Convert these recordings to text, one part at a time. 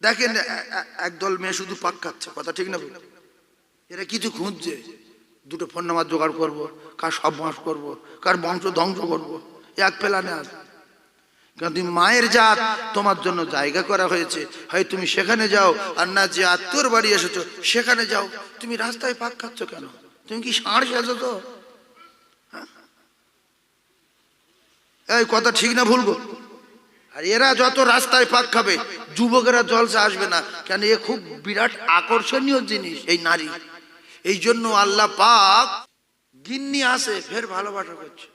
দেখেন একদল মেয়ে শুধু পাক খাচ্ছে, কথা ঠিক না? এরা কিছু খুঁজছে, দুটো ফোন নাম্বার জোগাড় করবো, কার সব মাস করবো, কার বংশ ধ্বংস করবো, এক প্ল্যানে আস। কারণ তুমি মায়ের জাত, তোমার জন্য জায়গা করা হয়েছে, হয় তুমি সেখানে যাও, আর না যে আত্মীয়র বাড়ি এসেছো সেখানে যাও। তুমি রাস্তায় পাক খাচ্ছ কেন? তুমি কি ষাঁড় সেজো? তো এই কথা ঠিক না ভুলবো? আর এরা যত রাস্তায় পাক খাবে, যুবকেরা জলসা আসবে না কেন? এ খুব বিরাট আকর্ষণীয় জিনিস এই নারী। এই জন্য আল্লাহ পাক গিন্নি আসে ফের ভালোবাসা করছে,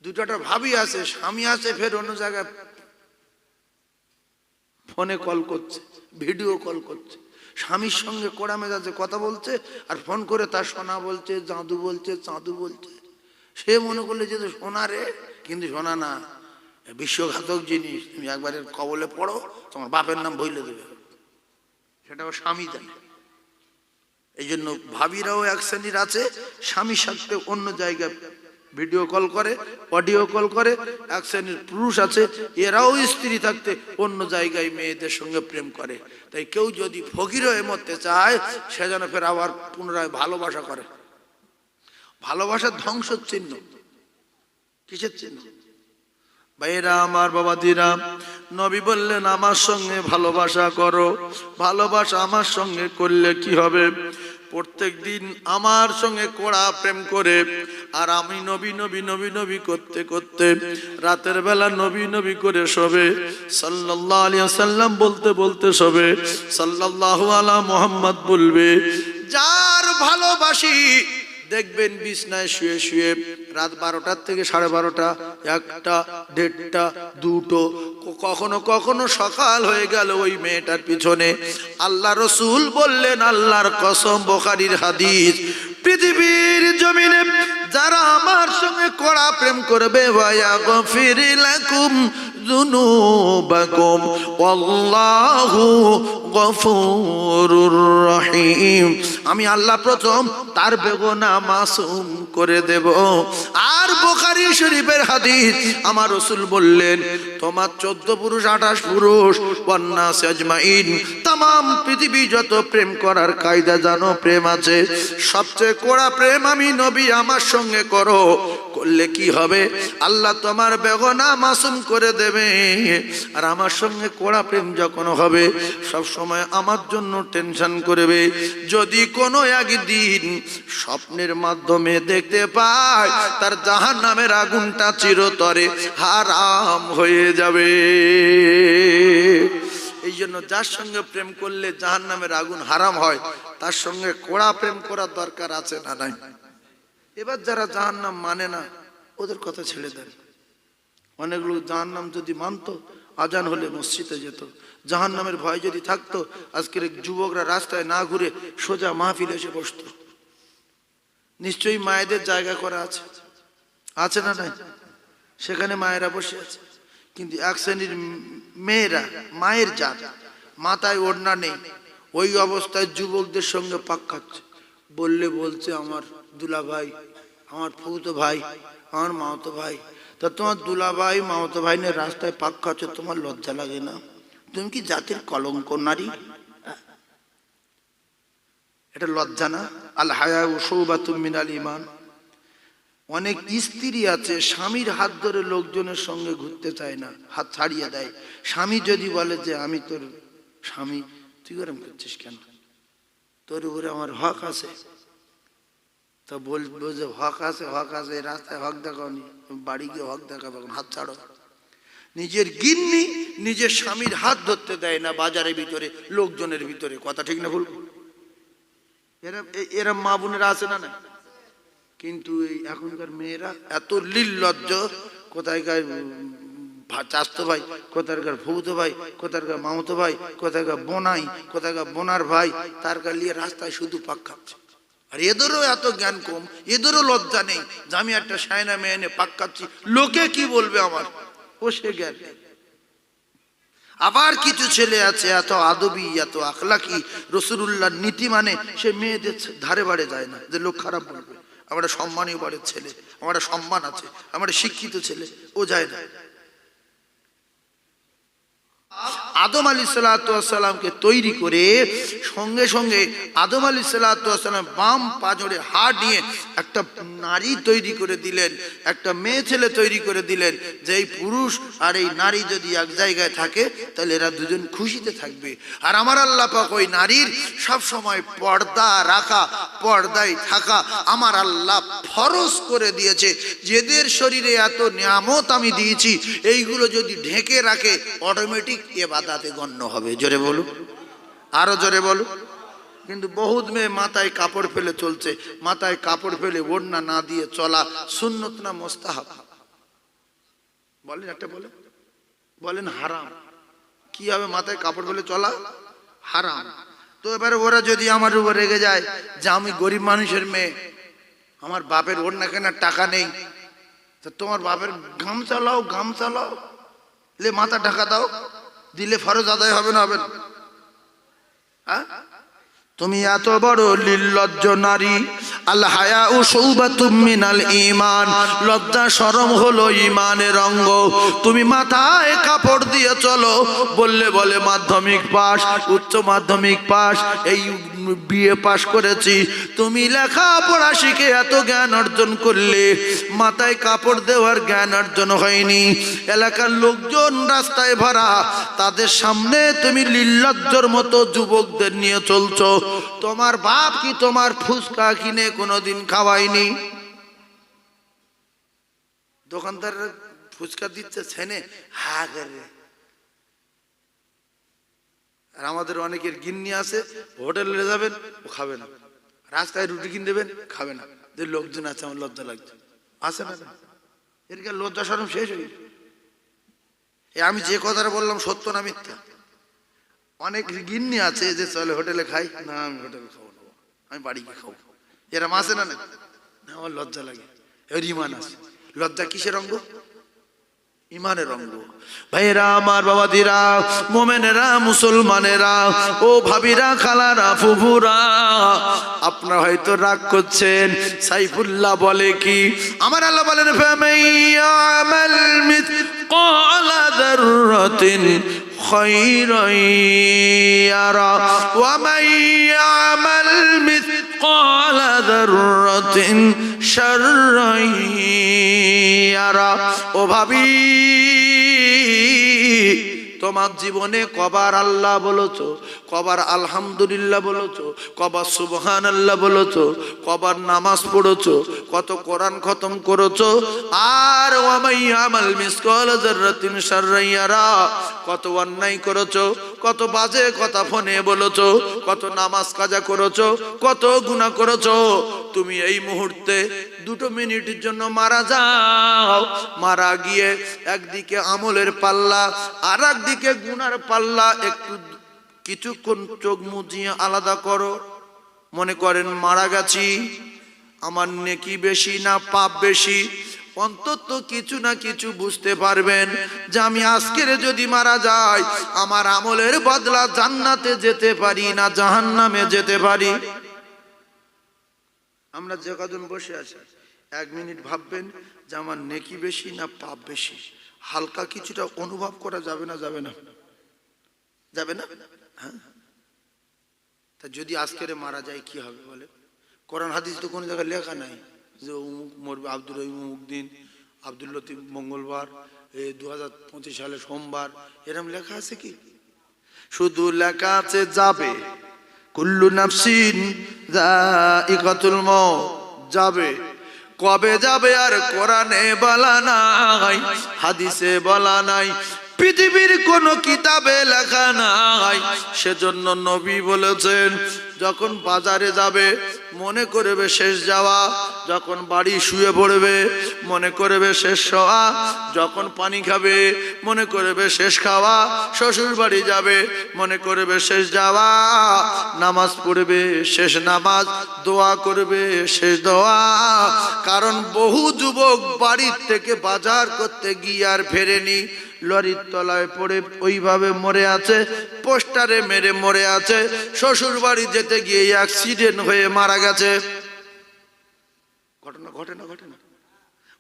দুটোটা ভাবি আছে, স্বামী আছে ফের অন্য জায়গায় ফোনে কল করছে, ভিডিও কল করছে, স্বামীর সঙ্গে কোড়া মেজাজে কথা বলছে, আর ফোন করে তার সোনা বলছে, জাদু বলছে, চাঁদু বলছে। সে মনে করলে যে সোনা রে, কিন্তু সোনা না, বিশ্বঘাতক জিনিস। তুমি একবারে কবলে পড়ো, তোমার বাপের নাম বইলে দেবে, সেটাও স্বামী দেয়। এই জন্য ভাবিরাও এক শ্রেণীর আছে, স্বামীর সাথে অন্য জায়গায় ভিডিও কল করে, অডিও কল করে। এক শ্রেণীর পুরুষ আছে, এরাও স্ত্রী থাকতে অন্য জায়গায় মেয়েদের সঙ্গে প্রেম করে। তাই কেউ যদি ফকির হয়ে মরতে চায়, সে যেন ফের আবার পুনরায় ভালোবাসা করে। ভালোবাসার ধ্বংসের চিহ্ন, কিসের চিহ্ন? ভাইরা আমার, বাবাদিরা, নবী বললেন আমার সঙ্গে ভালোবাসা করো। ভালোবাসা আমার সঙ্গে করলে কি হবে? প্রত্যেক দিন আমার সঙ্গে কোড়া প্রেম করে, আর আমি নবী নবী নবী নবী করতে করতে রাতের বেলা নবী নবী করে শোবে। সাল্লাল্লাহু আলাইহি ওয়াসাল্লাম বলতে বলতে শোবে, সাল্লাল্লাহু আলা মুহাম্মদ বলবে। যার ভালোবাসি দেখবেন বিছনায় শুয়ে শুয়ে রাত 12টা থেকে 12:30, 1টা, 1:30, 2টো, কখনো কখনো সকাল হয়ে গেল ওই মেয়েটার পিছনে। আল্লাহ রসুল বললেন, আল্লাহর কসম, বুখারীর হাদিস, পৃথিবীর জমিনে যারা আমার সঙ্গে কড়া প্রেম করবে, ওয়ায়াগফির লাকুম যুনুবাকুম ওয়াল্লাহু গফুরুর রহিম, আমি আল্লাহ প্রথম তার বেগুনা মাসুম করে দেব। আর বুখারী শরীফের হাদিস, আমার রাসূল বললেন, তোমার 14 পুরুষ 28 পুরুষ ওয়ান্নাস আজমাইন, तमाम পৃথিবী যত প্রেম করার কায়দা জানো, প্রেম আছে, সবচেয়ে কড়া প্রেম আমি নবী আমার সঙ্গে করো। করলে কি হবে? আল্লাহ তোমার বেগুনা মাসুম করে দেবে। আর আমার সঙ্গে কড়া প্রেম যখন হবে, সব সময় আমার জন্য টেনশন করবে। যদি কোনো একদিন স্বপ্নের মাধ্যমে দেখতে পায় তার জাহান্নামের আগুনটা চিরতরে হারাম হয়ে যাবে। এই জন্য যার সঙ্গে প্রেম করলে জাহান্নামের আগুন হারাম হয়, তার সঙ্গে কড়া প্রেম করার দরকার আছে না নাই? এবার যারা জাহান্নাম মানে না, ওদের কথা ছেড়ে দেন। অনেক লোক জাহান্নাম যদি মানতো, আজান হলে মসজিদে যেত। জাহান্নামের ভয় যদি থাকতো, আজকের যুবকরা রাস্তায় না ঘুরে সোজা মাহফিলে এসে বসতো। নিশ্চয়ই মায়েদের জায়গা করা আছে, আছে না নাই? সেখানে মায়েরা বসে আছে। কিন্তু এক শ্রেণীর মেয়েরা, মায়ের জাত, মাথায় ওড়না নেই, ওই অবস্থায় যুবকদের সঙ্গে পাক খাচ্ছে। বললে বলছে, আমার দুলা ভাই, আমার ফুফুতো ভাই, আমার মামাতো ভাই। তা তোমার দুলা ভাই, মামাতো ভাই নিয়ে রাস্তায় পাক খাচ্ছ, তোমার লজ্জা লাগে না? তুমি কি জাতির কলঙ্ক নারী? এটা লজ্জা না? আল হায়াউ শুবাতুম মিনাল ঈমান। অনেক স্ত্রী আছে, স্বামীর হাত ধরে লোকজনের সঙ্গে ঘুরতে চায় না, হাত ছাড়িয়ে দেয়। স্বামী যদি বলে যে আমি তোর স্বামী, তুই গরম করছিস কেন? তোর উপরে আমার হক আছে। তো বলবো যে হক আছে, হক আছে, রাস্তায় হক দেখাওনি, বাড়ি গিয়ে হক দেখাবো, হাত ছাড়ো। নিজের গিন্নি নিজের স্বামীর হাত ধরতে দেয় না বাজারের ভিতরে, লোকজনের ভিতরে, কথা ঠিক না ভুল? এরা মা বোনেরা আছে না? না। কিন্তু এই এখনকার মেয়েরা এত নির্লজ্জ, কোথায়কার চাচতো ভাই, কোথায়কার ফুফুতো ভাই, কোথায়কার মামাতো ভাই, কোথায়কার বোনাই, কোথায়কার বোনার ভাই, তার লিয়ে রাস্তায় শুধু পাক খাচ্ছে। আর এদেরও এত জ্ঞান কম, এদেরও লজ্জা নেই যে আমি একটা সায়না মেয়ে এনে পাক খাচ্ছি, লোকে কি বলবে আমার, ও সে জ্ঞান নেই। আবার কিছু ছেলে আছে এত আদবি, এত আখলাকি, রাসূলুল্লাহর নীতি মানে, সে মেয়েদের ধারে বাড়ে যায় না যে লোক খারাপ বলবে। আমার সম্মানীয় বাড়ির ছেলে, আমার সম্মান আছে, আমার শিক্ষিত ছেলে, ও যায় না। আদম আলাইহিসসালামকে তৈরি করে সঙ্গে সঙ্গে আদম আলাইহিসসালাম বাম পাঁজরে হাড় নিয়ে একটা নারী তৈরি করে দিলেন, একটা মেয়ে ছেলে তৈরি করে দিলেন, যে এই পুরুষ আর এই নারী যদি এক জায়গায় থাকে তাহলে এরা দুজন খুশিতে থাকবে। আর আমার আল্লাহ পাক ওই নারীর সব সময় পর্দা রাখা, পর্দায় থাকা আমার আল্লাহ ফরজ করে দিয়েছে। যেদের শরীরে এত নিয়ামত আমি দিয়েছি, এইগুলো যদি ঢেকে রাখে অটোমেটিক ইবাদতে গণ্য হবে। জোরে বলো, আরো জোরে বলো। কিন্তু বহুত মেয়ে মাথায় কাপড় ফেলে চলছে। মাথায় কাপড় ফেলে ওড়না না দিয়ে চলা সুন্নত না মুস্তাহাব? বলেন একটা, বলেন হারাম। কি হবে? মাথায় কাপড় ফেলে চলা হারাম। তো এবারে ওরা যদি আমার উপর রেগে যায় যে আমি গরিব মানুষের মেয়ে, আমার বাপের ওড়না কেনার টাকা নেই, তা তোমার বাপের গামছা লাও, গামছা লাও, লে মাথা ঢাকা দাও, দিলে ফরজ আদায় হবে না? হবে না? হ্যাঁ, তুমি এত বড় নির্লজ্জ নারী। আল হায়াউ শুবাতুম মিনাল ঈমান, লজ্জা শরম হলো ঈমানের অঙ্গ। তুমি মাথায় কাপড় দিয়ে চলো, বললে বলে মাধ্যমিক পাস, উচ্চ মাধ্যমিক পাস, এই বিএ পাস করেছি। তুমি লেখাপড়া শিখে এত জ্ঞান অর্জন করলে, মাথায় কাপড় দেওয়ার জ্ঞান অর্জন হয়নি। এলাকার লোকজন রাস্তায় ভরা, তাদের সামনে তুমি নির্লজ্জর মতো যুবকদের নিয়ে চলছো। তোমার বাপ কি তোমার ফুচকা কিনে কোনোদিন খাওয়ায়নি? দোকানদার ফুচকা দিচ্ছে ছেনে হা করে। আর আমাদের অনেকের গিন্নি আছে, হোটেলে যাবেন ও খাবে না, রাস্তায় রুটি কিনে দেবেন খাবে না। যে লোকজন আছে আমার লজ্জা লাগছে, আছে না? এদিকে লজ্জা শরম শেষ হয়ে গেছে। আমি যে কথাটা বললাম সত্য না মিথ্যা? অনেক গিন্নি আছে যে চলে হোটেলে খাই না, আমি হোটেলে খাবো না, আমি বাড়ি গিয়ে খাবো। এরা মাসে না, আমার লজ্জা লাগে। এর ইমান আছে। লজ্জা কিসের অঙ্গ? ইমানের অঙ্গ। ভাইরা আমার, বাবাদিরা, মোমেনেরা, মুসলমানেরা, ও ভাবিরা, খালারা, ফুফুরা, আপনারা হয়তো রাগ করছেন। সাইফুল্লাহ বলে কি? আমার আল্লাহ বলেন ফামাইয়ামাল মিসকালা যাররাতিন খায়রান ইয়ারা ওয়া মাইয়ামাল মিসকালা যাররাতিন শাররান ইয়ারা। ও ভাবি, তোমার জীবনে কবার আল্লাহ বলেছো, কবার আলহামদুলিল্লাহ বলেছো, কবার সুবহানাল্লাহ বলেছো, কবার নামাজ পড়েছো, কত কোরআন খতম করেছো? আর ওয়া মাইয়ামাল মিসকালা যাররাতিন শাররান ইয়ারা, কত অন্যায় করেছো, কত বাজে কথা ফোনে বলেছো, কত নামাজ কাজা করেছো, কত গুনাহ করেছো। তুমি এই মুহূর্তে 2 মিনিটের জন্য মারা যাও, মারা গিয়ে একদিকে আমলের পাল্লা আর একদিকে গুনার পাল্লা একটু কিছুক্ষণ চোখ মুজিয়ে আলাদা করো। মনে করেন মারা গেছি, আমার নেকি বেশি না পাপ বেশি? অন্তত কিছু না কিছু বুঝতে পারবেন যে আমি আজকের যদি মারা যাই, আমার আমলের বদলা জান্নাতে যেতে পারি না জাহান্নামে যেতে পারি? আমরা যে কজন বসে আছি, 1 মিনিট ভাববেন যে আমার নেকি বেশি না পাপ বেশি। হালকা কিছুটা অনুভব করা যাবে না? যাবে না? যাবে না? হ্যাঁ। তা যদি আজকের মারা যায় কি হবে বলে? কোরআন হাদিস তো কোনো জায়গায় লেখা নাই যে অমুক মরবে, আব্দুল রহিম অমুক দিন, আব্দুল লতিফ মঙ্গলবার, 2025 সালে সোমবার, এরকম লেখা আছে কি? শুধু লেখা আছে যাবে, কুল্লু নাফসিন যায়িকাতুল মউত, যাবে। কবে যাবে আর কোরআনে বলা নাই, হাদিসে বলা নাই, পৃথিবীর কোন কিতাবে লেখা নাই। সেজন্য নবী বলেছেন, যখন বাজারে যাবে মনে করবে শেষ যাওয়া, যখন বাড়ি শুয়ে পড়বে মনে করবে শেষ শোয়া, যখন পানি খাবে মনে করবে শেষ খাওয়া, শ্বশুর বাড়ি যাবে মনে করবে শেষ যাওয়া, নামাজ পড়বে শেষ নামাজ, দোয়া করবে শেষ দোয়া। কারণ বহু যুবক বাড়ির থেকে বাজার করতে গিয়ে আর ফেরেনি, লরির তলায় পড়ে ওইভাবে মরে আছে, পোস্টারে মেরে মরে আছে, শ্বশুর বাড়ি যেতে গিয়ে অ্যাক্সিডেন্ট হয়ে মারা গেছে। ঘটনা ঘটে না? ঘটে না?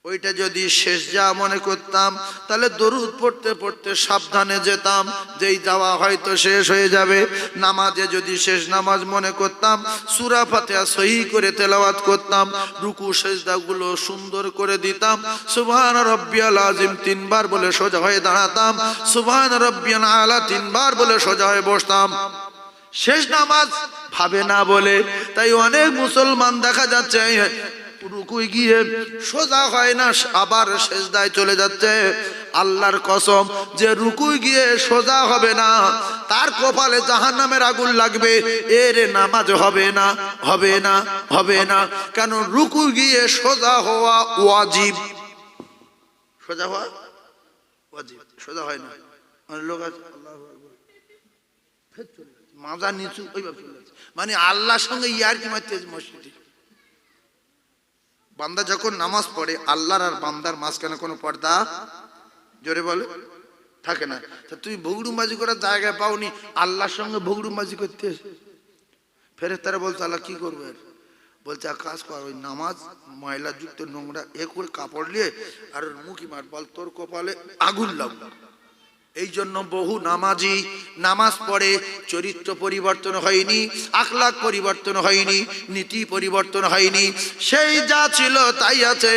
ওইটা যদি শেষ যা মনে করতাম তাহলে দরুদ পড়তে পড়তে সাবধানে যেতাম, যেই যাওয়া হয়তো শেষ হয়ে যাবে। নামাজে যদি শেষ নামাজ মনে করতাম সূরা ফাতিহা সহি করে তেলাওয়াত করতাম, রুকু সেজদাগুলো সুন্দর করে দিতাম, সুবহান রাব্বিয়াল আযীম 3 বার বলে সোজা হয়ে দাঁড়াতাম, সুবহান রাব্বিয়াল আলা 3 বার বলে সোজা হয়ে বসতাম। শেষ নামাজ ভাবে না বলে তাই অনেক মুসলমান দেখা যাচ্ছে রুকুই গিয়ে সোজা হয় না, আবার সেজদায় চলে যাচ্ছে। আল্লাহর কসম, যে রুকুই গিয়ে সোজা হবে না তার কপালে জাহান্নামের আগুন লাগবে। এর নামাজ হবে না, হবে না, হবে না। কেন? রুকুই গিয়ে সোজা হওয়া ওয়াজিব। সোজা হওয়া ওয়াজিব, সোজা হয় না। লোক আছে আল্লাহু আকবার, মাজা নিচু ওইভাবে চলে যাচ্ছে, মানে আল্লাহর সঙ্গে ইয়ারকি মারতেছে মসজিদে। বান্দা যখন নামাজ পড়ে আল্লাহর আর বান্দার মাঝখানে কোনো পর্দা, জোরে বলে, থাকে না। তা তুই ভুগড়ুমবাজি করার জায়গায় পাওনি, আল্লাহর সঙ্গে ভুগড়ুমবাজি করতে। ফেরেশতারা বলছে আল্লাহ কি করবে? বলছে কাজ কর, ওই নামাজ ময়লা যুক্ত নোংরা এ করে কাপড় নিয়ে আর মুখি মার, বল তোর কপালে আগুন লাগবে। এই জন্য বহু নামাজি নামাজ পড়ে চরিত্র পরিবর্তন হয়নি, আখলাক পরিবর্তন হয়নি, নীতি পরিবর্তন হয়নি, সেই যা ছিল তাই আছে।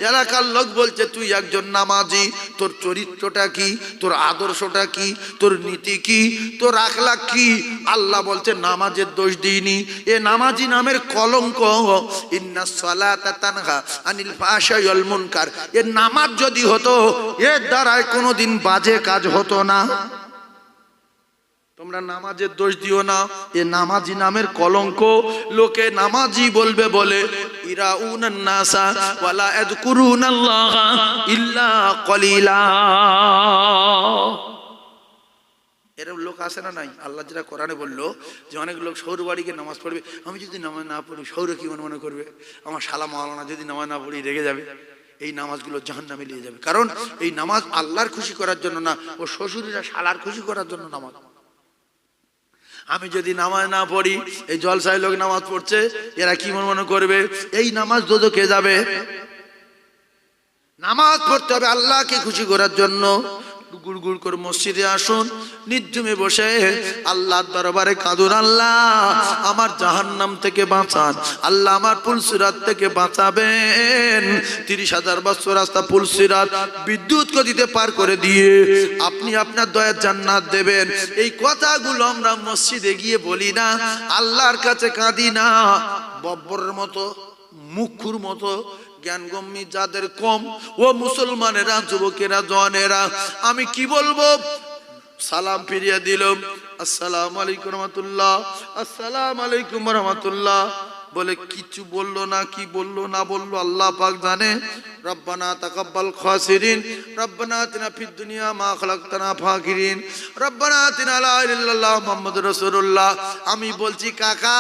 এলাকার লোক বলছে তুই একজন নামাজি, তোর চরিত্রটা কি, তোর আদর্শটা কি, তোর নীতি কি, তোর আখলাক কি? আল্লাহ বলছে নামাজের দোষ দিইনি, এ নামাজি নামের কলঙ্ক। ইন্নাস সালাতা তানহা আনিল ফাহশাই ওয়াল মুনকার। এ নামাজ যদি হতো এর দ্বারায় কোনোদিন বাজে কাজ হতো না। তোমরা নামাজের দোষ দিও না, এ নামাজি নামের কলঙ্ক। লোকে নামাজি বলবে বলে ইরাউনান নাসা ওয়ালা ইয়াযকুরুনাল্লাহা ইল্লা কলিলা। এরকম লোক আসে না নাই? আল্লাহ যেটা কোরআনে বললো যে অনেক লোক সৌর বাড়িকে নামাজ পড়বে, আমি যদি নামাজ না পড়ি সৌর কি মনে করবে, আমার শালা মাওলানা যদি নামাজ না পড়ি রেগে যাবে। এই নামাজগুলো জাহান্নামে নিয়ে যাবে। কারণ এই নামাজ আল্লাহর খুশি করার জন্য না, ও শ্বশুরিরা শালার খুশি করার জন্য নামাজ। আমি যদি নামাজ না পড়ি, এই জলসায় লোক নামাজ পড়ছে, এরা কি মনে করবে? এই নামাজ দোজখে যাবে। নামাজ পড়তে হবে আল্লাহকে খুশি করার জন্য। গুড় গুড় করে মসজিদে আসুন, নির্জুমে বসে আল্লাহর দরবারে কাঁদুন, আল্লাহ আমার জাহান্নাম থেকে বাঁচান, আল্লাহ আমার পুলসিরাত থেকে বাঁচাবেন। 30,000 বছর রাস্তা পুলসিরাত বিদ্যুৎ গতিতে পার করে দিয়ে আপনি আপনার দয়ার জান্নাত দেবেন। এই কথাগুলো আমরা মসজিদে গিয়ে বলি না, আল্লাহর কাছে কাঁদি না। বব্বরের মতো, মুখুর মতো জ্ঞানগম্যি যাদের কম, ও মুসলমানেরা, যুবকেরা, জওয়ানেরা, আমি কি বলবো? সালাম ফিরিয়ে দিলাম, আসসালামু আলাইকুম রহমতুল্লাহ, আসসালামু আলাইকুম রহমতুল্লাহ বলে কিছু বললো না, কি বললো না বললো আল্লাহ পাক জানে। রব্বানা তাকাব্বাল খাসিরিন, রব্বানা আতিনা ফিদ দুনিয়া মা খালাকতানা ফাকিরিন, রব্বানা আতিনা লা ইলাহা ইল্লাল্লাহ মুহাম্মাদুর রাসূলুল্লাহ। আমি বলছি কাকা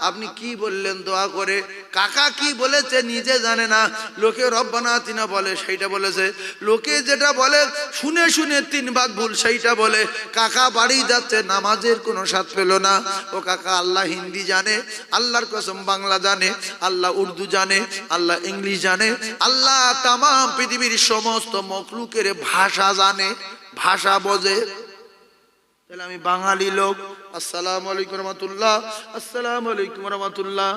আপনি কি বললেন দোয়া করে? কাকা কি বলেছে নিজে জানে না, লোকে রব্বানা আতিনা বলে সেইটা বলেছে, লোকে যেটা বলে শুনে শুনে 3 ভাগ ভুল সেইটা বলে। কাকা বাড়ি যাচ্ছে, নামাজের কোনো স্বাদ পেল না। ও কাকা আল্লাহ হিন্দি জানে, আল্লাহর কসম বাংলা জানে, আল্লাহ উর্দু জানে, আল্লাহ ইংলিশ জানে, আল্লাহ তামাম পৃথিবীর সমস্ত মখলুকের ভাষা জানে, ভাষা বোঝে। তাহলে আমি বাঙালি লোক, আসসালামু আলাইকুম রহমতুল্লাহ, আসসালামু আলাইকুম রহমতুল্লাহ,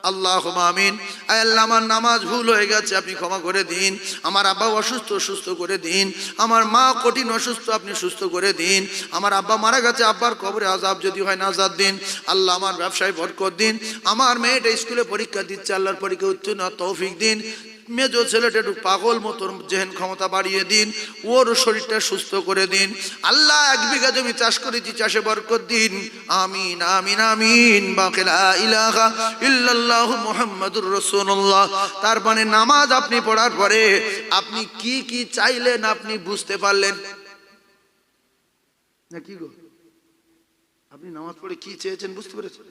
আল্লাহুম্মা আমিন। আয় আল্লাহ আমার নামাজ ভুল হয়ে গেছে, আপনি ক্ষমা করে দিন। আমার আব্বা অসুস্থ, সুস্থ করে দিন। আমার মা কঠিন অসুস্থ, আপনি সুস্থ করে দিন। আমার আব্বা মারা গেছে, আব্বার কবরে আযাব যদি হয় নাজাত দিন। আল্লাহ আমার ব্যবসায় বরকত দিন। আমার মেয়েটা স্কুলে পরীক্ষা দিচ্ছে, আল্লাহর পরীক্ষা উত্তীর্ণ তৌফিক দিন। মেজো ছেলেটা একটু পাগল মতন জেহেন ক্ষমতা বাড়িয়ে দিন, ওর শরীরটা সুস্থ করে দিন। আল্লাহ 1 বিঘা জমি চাষ করেছি, চাষে বরকত দিন। আমিন আমিন আমিন। বাকি লা ইলাহা ইল্লাল্লাহ মুহাম্মাদুর রাসূলুল্লাহ। তার মানে নামাজ আপনি পড়ার পরে আপনি কি কি চাইলেন আপনি বুঝতে পারলেন না? কি গো, আপনি নামাজ পড়ে কি চেয়েছেন বুঝতে পেরেছেন?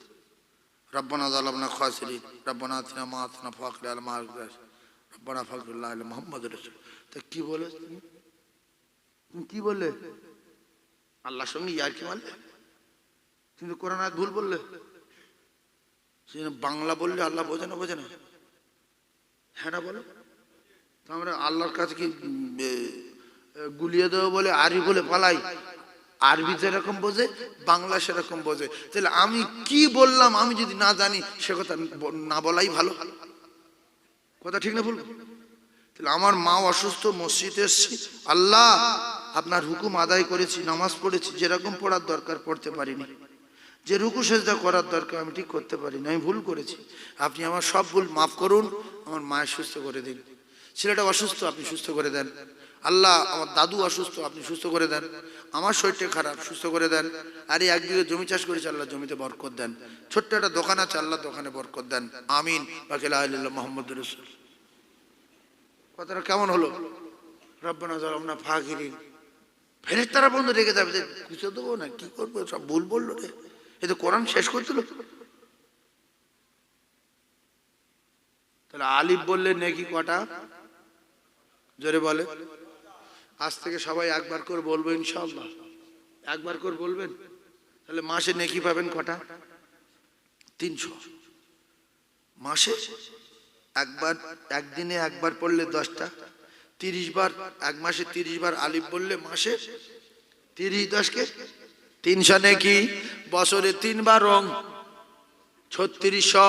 রব্বানা যালামনা খাসিরিন, রব্বানা আতিনা মা আতানা ফাকর আল মাগফিরাত, রব্বানা ফাগফির আলা মুহাম্মাদুর রাসূল। তা কি বলে, তুমি কি বললে? আল্লাহর সঙ্গে ইয়ার কি মারলে? কিন্তু কোরআন আয়াত ভুল বললে। বাংলা বললে আল্লাহ বোঝে না, বোঝে না? হ্যাঁ না বলো। তো আমরা আল্লাহর কাছে কি গুলিয়ে দেবো বলে আরবি বলে পালাই? আরবি যেরকম বোঝে বাংলা সেরকম বোঝে। তাহলে আমি কি বললাম আমি যদি না জানি সে কথা না বলাই ভালো। কথা ঠিক না ভুল? তাহলে আমার মা অসুস্থ, মসজিদে এসেছি, আল্লাহ আপনার হুকুম আদায় করেছি, নামাজ পড়েছি, যেরকম পড়ার দরকার পড়তে পারিনি, যে রুকু সেজদা করার দরকার আমি ঠিক করতে পারিনি, আমি ভুল করেছি, আপনি আমার সব ভুল মাফ করুন, আমার মায়ের সুস্থ করে দিন। ছেলেটা অসুস্থ, আপনি সুস্থ করে দেন। আল্লাহ আমার দাদু অসুস্থ, আপনি সুস্থ করে দেন। আমার শরীরটা খারাপ, সুস্থ করে দেন। আরে একদিকে জমি চাষ করেছে, আল্লাহ জমিতে বরকত দেন। ছোট্ট একটা দোকান আছে, আল্লাহ দোকানে বরকত দেন। আমিন বাকিলা মোহাম্মদ রসুল। কথাটা কেমন হলো? রব্বানা যালামনা ফাকিরিন। ফেরেশতারা বন্ধু রেখে যাবে, কিছু দেবো না, কি করবো, সব ভুল বললো রে, এ তো কোরআন শেষ করছিল। তাহলে আলিফ বললে নেকি কটা? জোরে বলে। আজ থেকে সবাই একবার করে বলবো ইনশাআল্লাহ, একবার করে বলবেন। তাহলে মাসে নেকি পাবেন কটা? 300। মাসে একবার, একদিনে একবার পড়লে 10টা, 30 বার, এক মাসে 30 বার আলিফ বললে মাসে 30 10 300 নেকি। বছরে 3 বার রং 3600।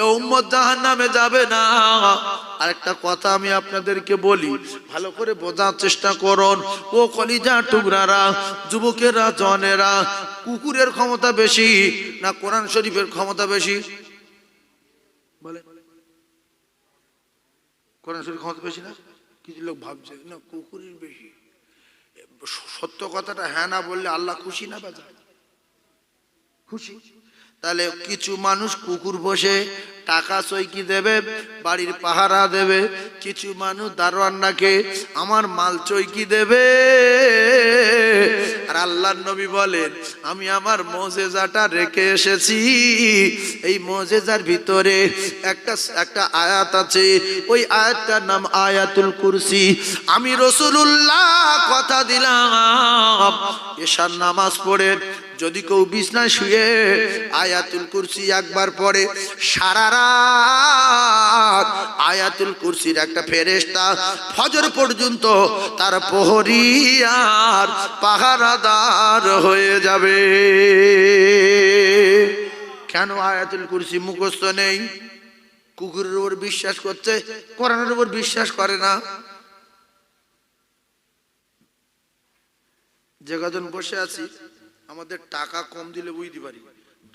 এ উম্মত জাহান্নামে যাবে না। আরেকটা কথা আমি আপনাদেরকে বলি, ভালো করে বোঝার চেষ্টা করুন। ও কলিজা টুকরারা, যুবকেরা, জনেরা, কুকুরের ক্ষমতা বেশি না কোরআন শরীফের ক্ষমতা বেশি? বলে কোরআন শরীফের ক্ষমতা বেশি না? কিছু লোক ভাবছে না কুকুরের বেশি। সত্য কথাটা হ্যাঁ না বললে আল্লাহ খুশি না বাজা? খুশি। তাহলে কিছু মানুষ কুকুর বসে টাকা চৈকি দেবে, বাড়ির পাহারা দেবে, কিছু মানুষ দারোয়ানকে আমার মাল চৈকি দেবে। আর আল্লাহর নবী বলেন আমি আমার মুজিজাটা রেখে এসেছি। এই মুজিজার ভিতরে একটা আয়াত আছে, ওই আয়াতটার নাম আয়াতুল কুরসি। আমি রাসূলুল্লাহ কথা দিলাম, এশার নামাজ পড়ে যদি কেউ বিছনায় শুয়ে আয়াতুল কুরসি একবার পড়ে, সারা রাত আয়াতুল কুরসির একটা ফেরেশতা ফজর পর্যন্ত তার প্রহরী আর পাহারাদার হয়ে যাবে। কেন আয়াতুল কুরসি মুখস্থ নেই? কুকুরের উপর বিশ্বাস করছে, কোরআনের উপর বিশ্বাস করে না। যে কজন বসে আছি, আমাদের টাকা কম দিলে বুঝতে পারি,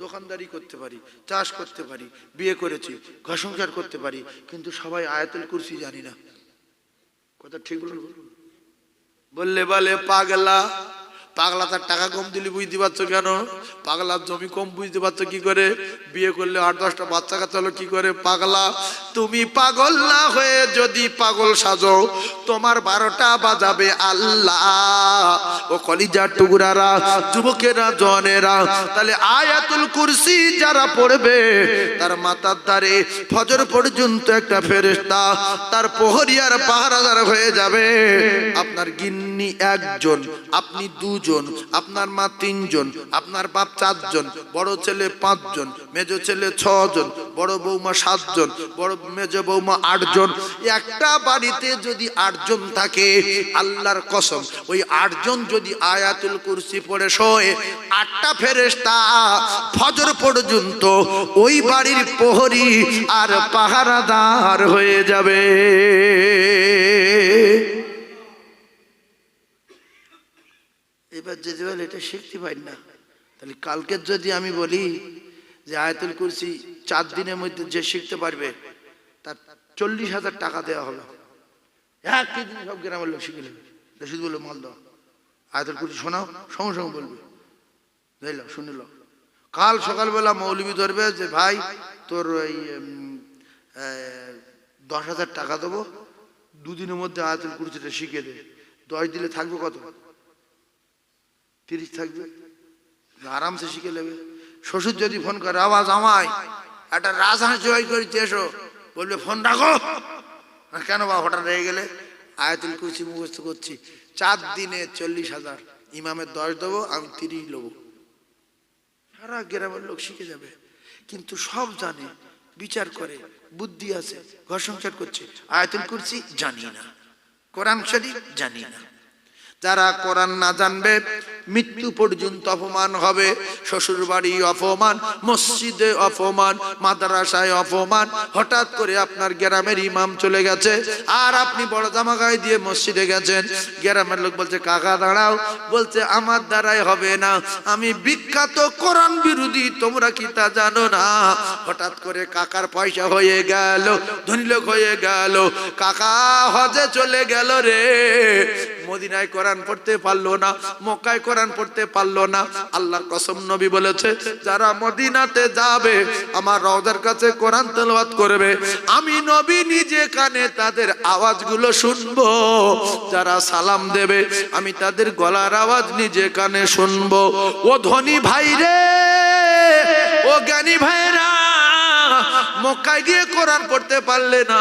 দোকানদারি করতে পারি, চাষ করতে পারি, বিয়ে করেছি, ঘর সংসার করতে পারি, কিন্তু সবাই আয়াতুল কুরসি জানি না। কথা ঠিক বলুন? বললে বলে পাগলা। পাগলা তার টাকা কম দিলে বুঝতে পারছো কেন? পাগলার জমি কম বুঝতে পারছো কি করে? বিয়ে করলে 8-10টা বাচ্চা কাচ্চা হলো কি করে? পাগলা। তুমি পাগল না হয়ে যদি পাগল সাজো, তোমার 12টা বাজাবে আল্লাহ। ও কলিজার টুকরারা, যুবকেরা, জনেরা, তাহলে আয়াতুল কুরসি যারা পড়বে তার মাথার ধারে ফজর পর্যন্ত একটা ফেরেশতা তার প্রহরী আর পাহারাদার হয়ে যাবে। আপনার গিন্নি 1 জন, আপনি 2 জন, আপনার মা 3 জন, আপনার বাপ 4 জন, বড় ছেলে 5 জন, মেজ ছেলে 6 জন, বড় বৌমা 7 জন, বড় মেজ বৌমা 8 জন। একটা বাড়িতে যদি 8 জন থাকে, আল্লাহর কসম ওই 8 জন যদি আয়াতুল কুরসি পড়ে শোয়, 8টা ফেরেশতা ফজর পর্যন্ত ওই বাড়ির প্রহরী আর পাহারাদার হয়ে যাবে। এবার যদি বলে এটা শিখতে পারি না, তাহলে কালকে যদি আমি বলি যে আয়াতুল কুরসি 4 দিনের মধ্যে যে শিখতে পারবে তার 40,000 টাকা দেওয়া হবে। একই দিন সব গ্রামের লোক শিখে নেবে। শুধু বললো মাল দাও, আয়াতুল কুরসি শোনাও, সঙ্গে সঙ্গে বলবে বুঝলো, শুনিল। কাল সকালবেলা মৌলবি ধরবে যে ভাই তোর ওই 10,000 টাকা দেবো, 2 দিনের মধ্যে আয়াতুল কুরসিটা শিখে দে। 10 দিলে থাকবে কত? 30 থাকবে, আরামসে শিখে নেবে। শ্বশুর যদি ফোন করে, আওয়াজ আমায় একটা রাজহাঁস জয় করেছে এসো, বলবে ফোন রাখো। কেন বা হঠাৎ রয়ে গেলে? আয়াতুল কুরসি মুখস্থ করছি, 4 দিনে 40,000। ইমামের 10 দেবো, আমি 30 নেবো। সারা গ্রামের লোক শিখে যাবে। কিন্তু সব জানে বিচার করে, বুদ্ধি আছে, ঘর সংসার করছে। আয়াতুল কুরসি জানি না, কোরআন শরীফ জানি না। যারা কোরআন না জানবে মৃত্যু পর্যন্ত অপমান হবে। শ্বশুর বাড়ি অপমান, মসজিদে অপমান, মাদ্রাসায় অপমান। হঠাৎ করে আপনার গ্রামের ইমাম চলে গেছে আর আপনি বড় জামা গায়ে দিয়ে মসজিদে গেছেন, গ্রামের লোক বলছে কাকা দাঁড়াও, বলছে আমার দ্বারাই হবে না, আমি বিখ্যাত কোরআন বিরোধী, তোমরা কি তা জানো না? হঠাৎ করে কাকার পয়সা হয়ে গেল, ধনী লোক হয়ে গেল, কাকা হজে চলে গেল রে, মদিনায় কোরআন পড়তে পারলো না, মক্কায় কোরআন পড়তে পারলো না। আল্লাহর কসম নবী বলেছে যারা মদিনাতে যাবে আমার রওজার কাছে কোরআন তেলাওয়াত করবে, আমি নবী নিজে কানে তাদের আওয়াজগুলো শুনবো। যারা সালাম দেবে আমি তাদের গলার আওয়াজ নিজে কানে শুনবো। ও ধনী ভাই রে, ও জ্ঞানী ভাইরা, মক্কায় গিয়ে কোরআন পড়তে পারলে না,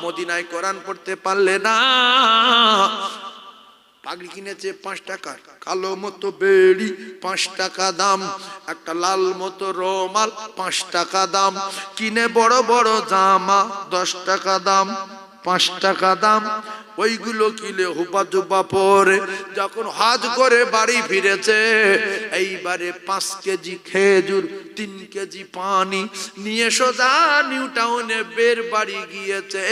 মদিনায় কোরআন পড়তে পারলে না, পাগড়ি কিনেছে 5 টাকার, কালো মতো বেড়ি 5 টাকা দাম, একটা লাল মতো রোমাল 5 টাকা দাম, কিনে বড় বড় জামা 10 টাকা দাম, 5 টাকা দাম, ওইগুলো কিলে হুপা জুপা পরে যখন হজ করে বাড়ি ফিরেছে, এইবারে 5 কেজি খেজুর, 3 কেজি পানি নিয়ে সোজা নিউ টাউনে বের বাড়ি গিয়েছে।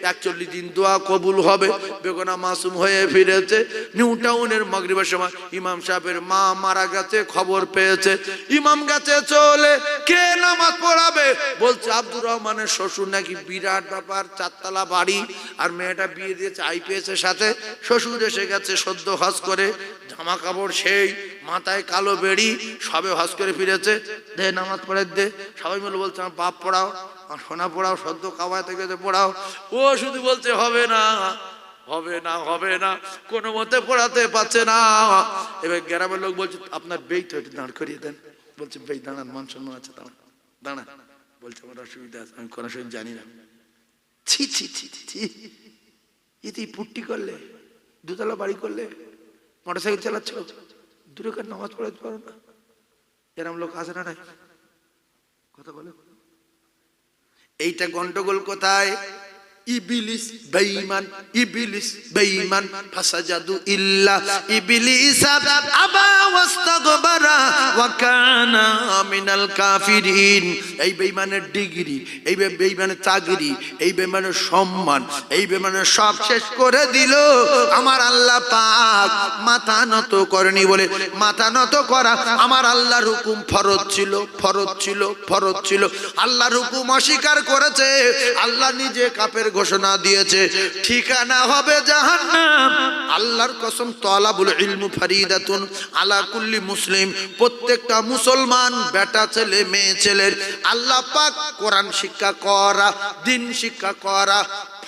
41 দিন দোয়া কবুল হবে, বেগনা মাসুম হয়ে ফিরেছে। নিউ টাউনের মাগরিবের সময় ইমাম সাহেবের মা মারা গেছে, খবর পেয়েছে, ইমাম গেছে চলে, কে নামাজ পড়াবে? বলছে আব্দুর রহমানের শ্বশুর নাকি বিরাট ব্যাপার, 4 তলা বাড়ি, আর মেয়েটা বিয়ে দিয়েছে IPS এর সাথে। শ্বশুর এসে গেছে সদ্য হজ করে, জামা কাপড় সেই, মাথায় কালো বেড়ি, সবে হজ করে ফিরেছে, দে নামাজ পড়ে দে। সবাই মিলে বলছে আমার বাপ পড়াও, আমার সোনা পড়াও, সদ্য কাবায় থেকে পড়াও। ও শুধু বলছে হবে না, হবে না, হবে না, কোনো মতে পড়াতে পারছে না। এবার গ্রামের লোক বলছে আপনার বেই তো একটু দাঁড় করিয়ে দেন। বলছে বেই দাঁড়ান, মান সম্মান আছে, দাঁড়ান দাঁড়ান। বলছে আমার অসুবিধা আছে, আমি কোরআন শরীফ জানি না। ছি ছি ছি ছি, ইতি পুট্টি করলে, 2 তলা বাড়ি করলে, মোটরসাইকেল চালাচ্ছ, দূরে কার নামাজ পড়াতে পারো না? এরকম লোক আছে না? নাই কথা বলে। এইটা গন্ডগোল কোথায়? ইবলিস বেঈমান, ইবলিস বেঈমান, ফাসাজাদু ইল্লা ইবলিস আবা ওয়াস্তাগবারা ওয়া কানা মিনাল কাফিরিন। এই বেঈমানের ডিগ্রি, এই বেঈমানের চাকরি, এই বেঈমানের সম্মান, এই বেঈমানের সব শেষ করে দিল আমার আল্লাহ পাক। মাথা নত করেনি বলে, মাথা নত করা আমার আল্লাহর হুকুম ফরজ ছিল, ফরজ ছিল, ফরজ ছিল। আল্লাহর হুকুম অস্বীকার করেছে, আল্লাহ নিজে কাফের ঘোষণা দিয়েছে, ঠিকানা হবে জাহান্নাম। আল্লাহর কসম, তালাবুল ইলমু ফারিদাতুন আলা কুল্লি মুসলিম, প্রত্যেকটা মুসলমান বেটা ছেলে মেয়ে ছেলের আল্লাহ পাক কোরআন শিক্ষা করা, দিন শিক্ষা করা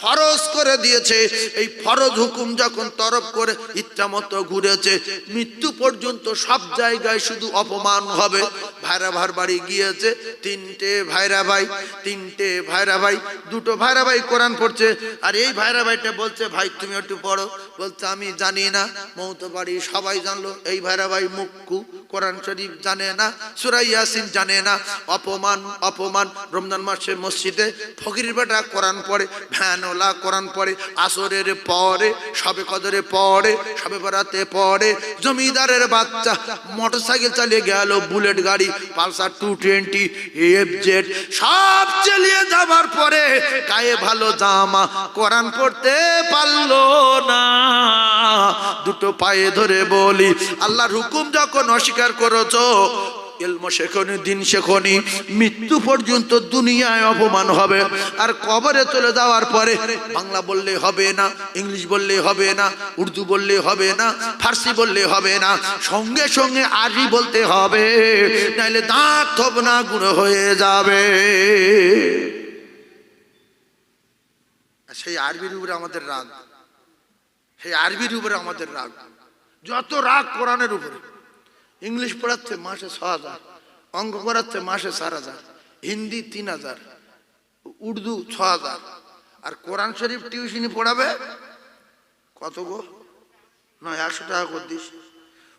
ফরজ করে দিয়েছে। এই ফরজ হুকুম যখন তরফ করে ইচ্ছা মতো ঘুরেছে, মৃত্যু পর্যন্ত সব জায়গায় শুধু অপমান হবে। ভাইরা ভার বাড়ি গিয়েছে, 3টে ভাইরা ভাই, 3টে ভাইরা ভাই, 2টো ভাইরা ভাই কোরআন পড়ছে, আর এই ভাইরা ভাইটা বলছে ভাই তুমি একটু পড়ো, বলছে আমি জানি না। মৌত বাড়ি সবাই জানলো এই ভাইরা ভাই মুক্কু, কোরআন শরীফ জানে না, সূরা ইয়াসিন জানে না। অপমান, অপমান। রমজান মাসে মসজিদে ফকিরের বেটা কোরআন পড়ে, ভ্যানওয়ালা কোরআন পড়ে, আসরের পরে, সবে কদরে পড়ে, সবে বরাতে পড়ে। জমিদারের বাচ্চা মোটরসাইকেল চালিয়ে গেল, বুলেট গাড়ি, পালসার 220, FZ সব চালিয়ে যাবার পরে গায়ে ভালো জামা, কোরআন পড়তে পারলো না। 2টো পায়ে ধরে বলি, আল্লাহর হুকুম যখন অস্বীকার করেছো, ইলম শেখনি, দিন শেখনি, মৃত্যু পর্যন্ত দুনিয়ায় অপমান হবে। আর কবরে চলে যাওয়ার পরে বাংলা বললে হবে না, ইংলিশ বললে হবে না, উর্দু বললে হবে না, ফার্সি বললে হবে না, সঙ্গে সঙ্গে আরবি বলতে হবে, নাইলে দাঁত থবনা গুঁড়ো হয়ে যাবে। সেই আরবির উপরে আমাদের রাগ, সেই আরবির উপরে আমাদের রাগ, যত রাগ কোরআনের উপরে। ইংলিশ পড়াচ্ছে মাসে 6,000, অঙ্ক করাচ্ছে মাসে 4,000, হিন্দি 3,000, উর্দু 6,000, আর কোরআন শরীফ টিউশনি পড়াবে কত গো? নয় 100 টাকা করে দিস।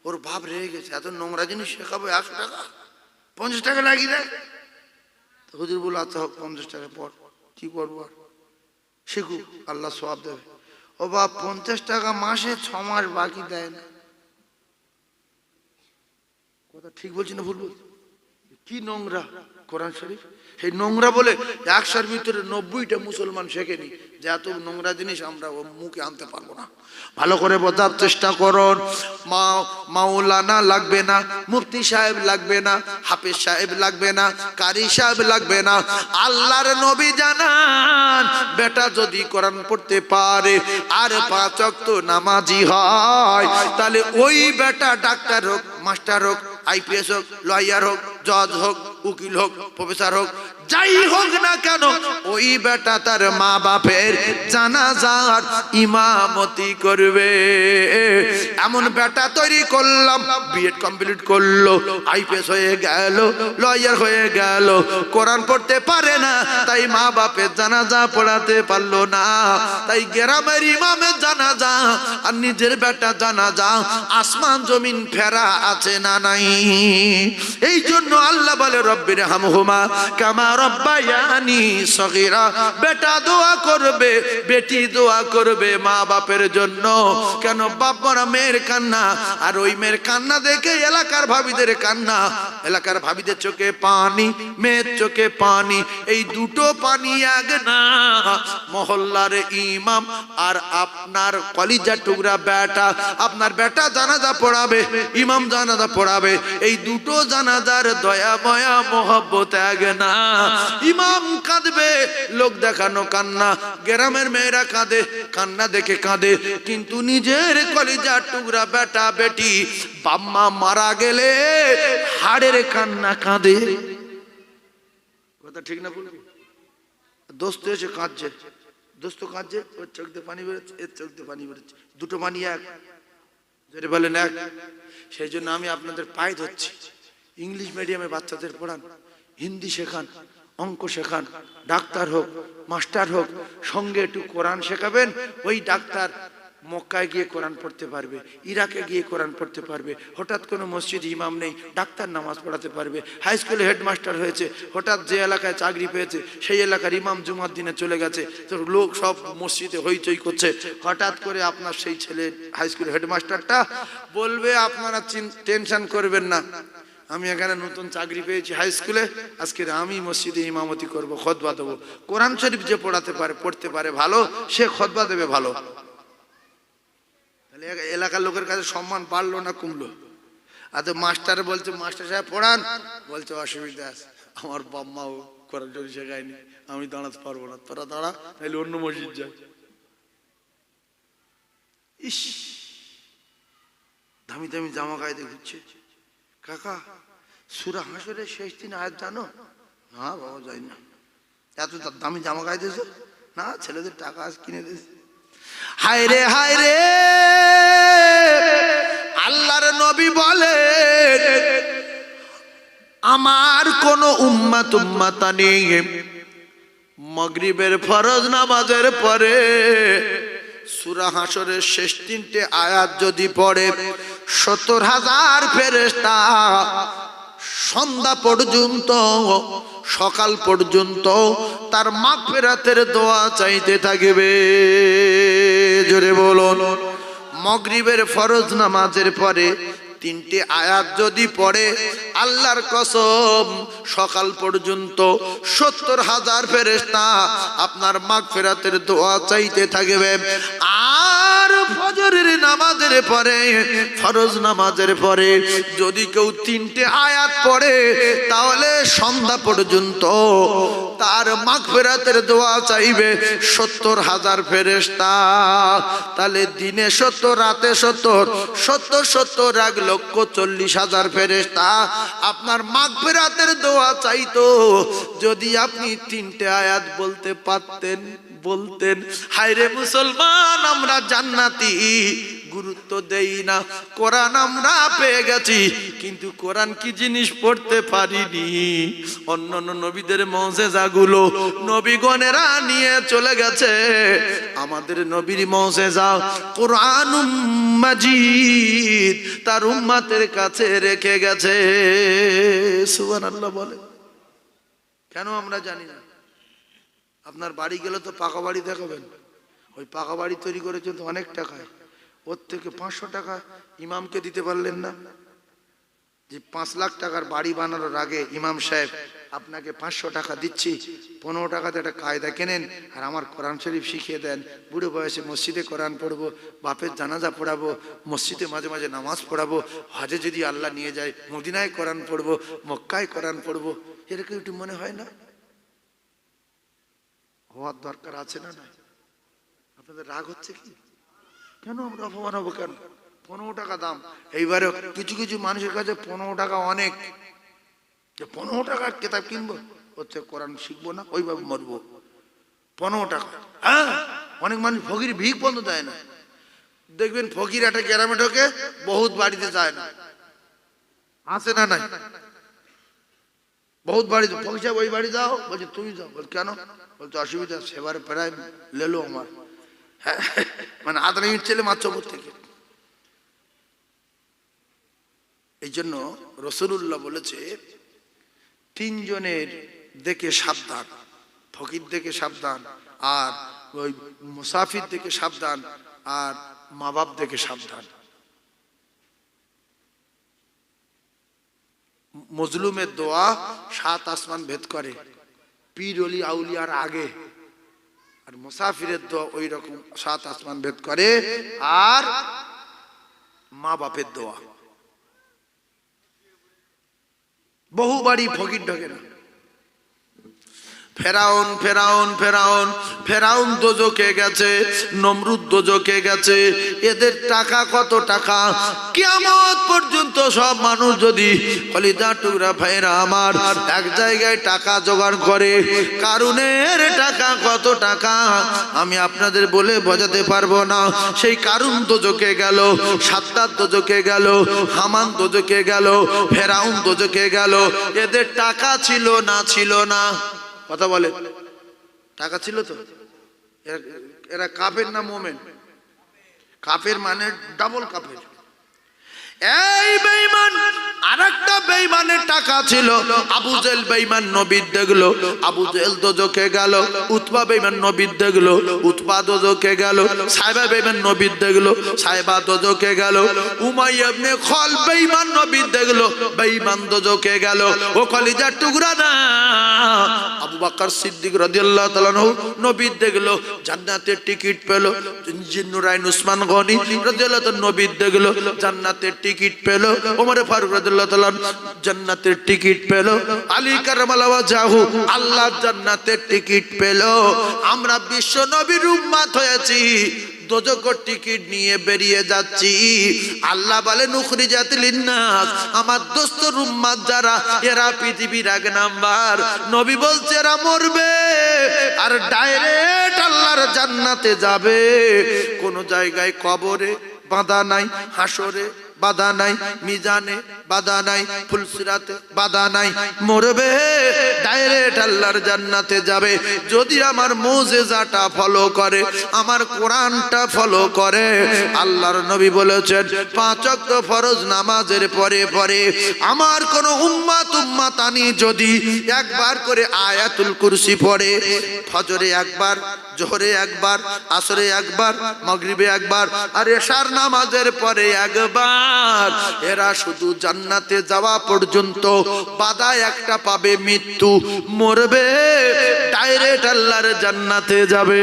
ওর ভাব রেগে গেছে, এত নোংরা জিনিস শেখাবো 100 টাকা, 50 টাকা লাগিয়ে দেয়। হুজুর বলল আচ্ছা হোক 50 টাকা পড়, কি করবো আর, শিখুক, আল্লাহ সওয়াব দেবে। ও বাপ 50 টাকা মাসে 6 মাস বাকি দেয় না। কথা ঠিক বলছি না ভুল বলছি? কি নোংরা কোরআন শরীফ। সেই নোংরা বলে 100-র ভিতরে 90টা মুসলমান শেখেনি যে এত নোংরা জিনিস আমরা মুখে আনতে পারবো না। ভালো করে বোঝার চেষ্টা করুন। মাওলানা লাগবে না, মুফতি সাহেব লাগবে না, হাফেজ সাহেব লাগবে না, কারি সাহেব লাগবে না। আল্লাহর নবী জানান বেটা যদি কোরআন পড়তে পারে আর 5 ওয়াক্ত নামাজি হয়, তাহলে ওই বেটা ডাক্তার হোক, মাস্টার হোক, আইপিএস হোক, লয়ার হোক, জজ হোক, উকিল হোক, প্রফেসর হোক, যাই হোক না কেন, ওই বেটা তার মা বাপের জানাজার ইমামতি করবে। এমন বেটা তৈরি করলাম, বিএড কমপ্লিট করলো, আইপিএস হয়ে গেল, লয়ার হয়ে গেল, কোরআন পড়তে পারে না, তাই মা বাপের জানাজা পড়াতে পারলো না, তাই গ্রামের ইমামের জানাজা আর নিজের বেটা জানাজা আসমান জমিন ফেরা আছে না নাই? এই জন্য আল্লাহ বলে রব্বির হামহুমা কামা রব্বায়ানি সগীরা। বেটা দোয়া করবে, বেটি দোয়া করবে মা বাপের জন্য। কেন? বাপ মরা মেয়ের কান্না, আর ওই মেয়ের কান্না দেখে এলাকার ভাবিদের কান্না, এলাকার ভাবিদের চোখে পানি, মেয়ের চোখে পানি, এই দুটো পানি এক না। মহল্লার ইমাম আর আপনার কলিজা টুকরা বেটা, আপনার বেটা জানাজা পড়াবে, ইমাম জানাজা পড়াবে, এই দুটো জানাজার দয়া মায়া মহব্বত এক না। ইমাম কাঁদবে, লোক দেখানো কান্না, গ্রামের মেয়েরা কাঁদে, কান্না দেখে কাঁদে, কিন্তু নিজের কলিজার টুকরা বেটা বেটি বাম্মা মারা গেলে হাড়ের কান্না কাঁদে। কথা ঠিক না বলবি? দোস্ত এসে কাঁদছে, দোস্ত কাঁদছে, ওর চোখ দিয়ে পানি বেরোচ্ছে, এর চোখ দিয়ে পানি বেরোচ্ছে, দুটো পানি এক, যদি বলেন এক। সেই জন্য আমি আপনাদের পায়ে ধরছি, ইংলিশ মিডিয়ামে বাচ্চাদের পড়ান, হিন্দি শেখান, অঙ্ক শেখান, ডাক্তার হোক, মাস্টার হোক, সঙ্গে একটু কোরআন শেখাবেন। ওই ডাক্তার মক্কায় গিয়ে কোরআন পড়তে পারবে, ইরাকে গিয়ে কোরআন পড়তে পারবে, হঠাৎ কোনো মসজিদ ইমাম নেই, ডাক্তার নামাজ পড়াতে পারবে। হাই স্কুলে হেডমাস্টার হয়েছে, হঠাৎ যে এলাকায় চাকরি পেয়েছে সেই এলাকার ইমাম জুমার দিনে চলে গেছে, তো লোক সব মসজিদে হইচই করছে, হঠাৎ করে আপনার সেই ছেলে হাই স্কুলের হেডমাস্টারটা বলবে আপনারা টেনশন করবেন না, আমি এখানে নতুন চাকরি পেয়েছি হাই স্কুলে, আজকে আমি মসজিদে ইমামতি করব, খুতবা দেবো। কোরআন শরীফ যে পড়াতে পারে, পড়তে পারে ভালো, সে খুতবা দেবে ভালো। তাহলে এলাকার লোকের কাছে সম্মান বাড়লো না কমলো? আর তো মাস্টার বলছে, মাস্টার সাহেব পড়ান, বলছে অসুবিধা আছে, আমার বাপ মাও কোরআন শরীফ শেখায়নি, আমি দাঁড়াতে পারবো না, তোরা দাঁড়া, তাহলে অন্য মসজিদ যায়। ইস, দামি দামি জামা গায়ে ঘুরছে। কাকা সূরা হাশরের শেষ 3 আয়াত জানো? না বাবা যাই না। এত দামি জামা গায়ে দিয়েছো? না, ছেলেদের টাকা আজ কিনে দিয়েছে। হায় রে হায় রে, আল্লাহর নবী বলে আমার কোন উম্মত নেই মাগরিবের ফরজ নামাজের পরে সূরা হাশরের শেষ 3টে আয়াত যদি পড়ে 70,000 ফেরেশতা সন্ধ্যা পর্যন্ত, সকাল পর্যন্ত তার মাগফিরাতের দোয়া চাইতে থাকবে। জোরে বলুন। মাগরিবের ফরজ নামাজের পরে 3টে আয়াত যদি পড়ে, আল্লাহর কসম সকাল পর্যন্ত 70,000 ফেরেশতা আপনার মাগফিরাতের দোয়া চাইতে থাকবে। আর ফজরের নামাজের পরে, ফরজ নামাজের পরে যদি কেউ 3টে আয়াত পড়ে, তাহলে সন্ধ্যা পর্যন্ত তার মাগফিরাতের দোয়া চাইবে 70,000 ফেরেশতা। তাহলে দিনে 70, রাতে 70, 70 1 লক্ষ 40,000 ফেরেশতা আপনার মাগফিরাতের দোয়া চাইতো। যদি আপনি 3টে আয়াত বলতে পারতেন, বলতেন। হায়রে মুসলমান, আমরা জান্নাতি, গুরুত্ব দেই না। কোরআন আমরা পেয়ে গেছি, কিন্তু কোরআন কি জিনিস পড়তে পারিনি। অন্যান্য নবীদের মুজিজাগুলো নবীগণেরা নিয়ে চলে গেছে, আমাদের নবীর মুজিজা কোরআনুম মাজিদ তার উম্মতের কাছে রেখে গেছে। সুবহানাল্লাহ বলে। কেন আমরা জানি না? আপনার বাড়ি গেলে তো পাকা বাড়ি দেখাবেন, ওই পাকা বাড়ি তৈরি করেছেন তো অনেক টাকায়, ওর থেকে 500 টাকা ইমামকে দিতে পারলেন না? যে 5 লাখ টাকার বাড়ি বানানোর আগে ইমাম সাহেব আপনাকে 500 টাকা দিচ্ছি, 15 টাকাতে একটা কায়দা কেনেন আর আমার কোরআন শরীফ শিখিয়ে দেন, বুড়ো বয়সে মসজিদে কোরআন পড়বো, বাপের জানাজা পড়াবো, মসজিদে মাঝে মাঝে নামাজ পড়াবো, হজে যদি আল্লাহ নিয়ে যায় মদিনায় কোরআন পড়বো, মক্কায় কোরআন পড়বো, এরকম একটু মনে হয় না? হওয়ার দরকার আছে না? না আপনাদের রাগ হচ্ছে কি? কেন আমরা অপমান হবো কেন? 15 টাকা দাম। এইবারে কিছু কিছু মানুষের কাছে 15 টাকা অনেক, 15 টাকার কিতাব কিনবো, হচ্ছে কোরআন শিখবো না, ওইভাবে মরবো। 15 টাকা, হ্যাঁ। অনেক মানুষ ফকির ভিক বন্ধ দেয় না, দেখবেন ফকির একটা গ্রামে ঢোকে, বহুত বাড়িতে যায় না, আছে না? নাই, বহুত বাড়িতে ফকির সাহেব ওই বাড়ি যাও, বলছে তুমি যাও, বল কেন? বলছে অসুবিধা, সেবার প্রায় লেলো আমার, হ্যাঁ, মানে 8 মিনিট ছেলে মাত্র উপর থেকে। এই জন্য রাসূলুল্লাহ বলেছে 3 জনের দেখে সাবধান, ফকির দেখে সাবধান, আর ওই মুসাফির দেখে সাবধান, আর মা বাপ দেখে সাবধান। মজলুমের দোয়া 7 আসমান ভেদ করে, পীর ওলি আউলিয়ার আগে, আর মুসাফিরের দোয়া ওই রকম 7 আসমান ভেদ করে, আর মা বাপের দোয়া। বহু বাড়ি ফকির ঢোকে না। ফেরাউন ফেরাউন ফেরাউন ফেরাউন দোজখে গেছে, নমরুদ দোজখে গেছে, এদের টাকা কত টাকা, কিয়ামত পর্যন্ত সব মানুষ যদি কলিজা টুকরা ভাইরা আমার এক জায়গায় টাকা জোগাড় করে, কারুনের টাকা কত টাকা আমি আপনাদের বলে বোঝাতে পারবো না। সেই কারুন দোজখে গেল, সাদ্দাত দোজখে গেল, হামান দোজখে গেল, ফেরাউন দোজখে গেল। এদের টাকা ছিল না? ছিল না? কথা বলে, টাকা ছিল তো? এরা কাফের না মোমেন? কাফের মানে ডাবল কাফের। এই বেঈমান, আরেকটা বেঈমানের টাকা ছিল। আবু জেহেল বেঈমান নবীর দেখলো, আবু জেহেল দোজখে গেল। উতবা বেঈমান নবীর দেখলো, উতবা দোজখে গেল। সাইবা বেঈমান নবীর দেখলো, সাইবা দোজখে গেল। উমাইয়া ইবনে খালদ বেঈমান নবীর দেখলো, বেঈমান দোজখে গেল। ও কলিজার টুকরা না, আবু বকর সিদ্দিক রাদিয়াল্লাহু তাআলা আনহু নবীর দেখলো, জান্নাতের টিকিট পেল। জিন্নুরাইন উসমান গনি রাদিয়াল্লাহু তাআলা নবীর দেখলো, জান্নাতের টিকিট পেল। ওমর ফারুক রাদিয়াল্লাহু তাআলা জান্নাতের টিকিট পেল। আলী কারামাল্লাহু ওয়াজহু আল্লাহ জান্নাতের টিকিট পেল। আমরা বিশ্ব নবীর উম্মত হয়েছি, দোজখের টিকিট নিয়ে বেরিয়ে যাচ্ছি। আল্লাহ বলে নুখরিজাত লিন্নাস, আমার দোস্তর উম্মত যারা, এরা পৃথিবীর 1 নাম্বার। নবী বলছে এরা মরবে আর ডাইরেক্ট আল্লাহর জান্নাতে যাবে। কোন জায়গায় কবরে বাধা নাই, হাসরে বাধা নাই, মিজানে বাধা নাই, ফুলসিরাতে বাধা নাই, মরবে ডাইরেক্ট আল্লাহর জান্নাতে যাবে। যদি আমার মুজিজাটা ফলো করে, আমার কোরআনটা ফলো করে। আল্লাহর নবী বলেছেন 5 ওয়াক্ত ফরজ নামাজের পরে পরে আমার কোন উম্মাতানি যদি একবার করে আয়াতুল কুরসি পড়ে, ফজরে একবার, জোহরে একবার, আসরে একবার, মাগরিবে একবার, আর এশার নামাজের পরে একবার, এরা শুধু জান্নাতে যাওয়া পর্যন্ত বাধা একটা পাবে, মৃত্যু, মরবে ডাইরেক্ট আল্লাহর জান্নাতে যাবে।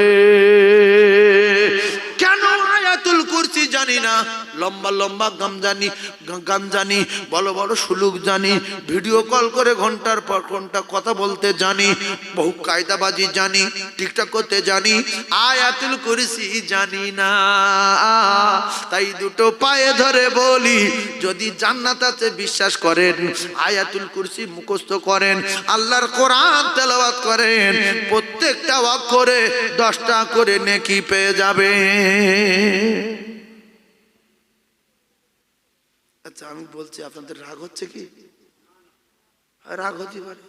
কেন আয়াতুল কুরসি জানি না, লম্বা লম্বা গান জানি, বড় বড় সুলুক জানি, ভিডিও কল করে ঘন্টার পর ঘন্টা কথা বলতে জানি, বহু কায়দাবাজি জানি, টিকটক করতে জানি, আয়াতুল কুরসি জানি না। তাই দুটো পায়ে ধরে বলি, যদি জান্নাত আছে বিশ্বাস করেন, আয়াতুল কুরসি মুখস্থ করেন, আল্লাহর কোরআন তেলাওয়াত করেন, প্রত্যেকটা অক্ষরে 10টা করে নেকি পেয়ে যাবে। আচ্ছা আমি বলছি, আপনাদের রাগ হচ্ছে কি? রাগ হতে পারে।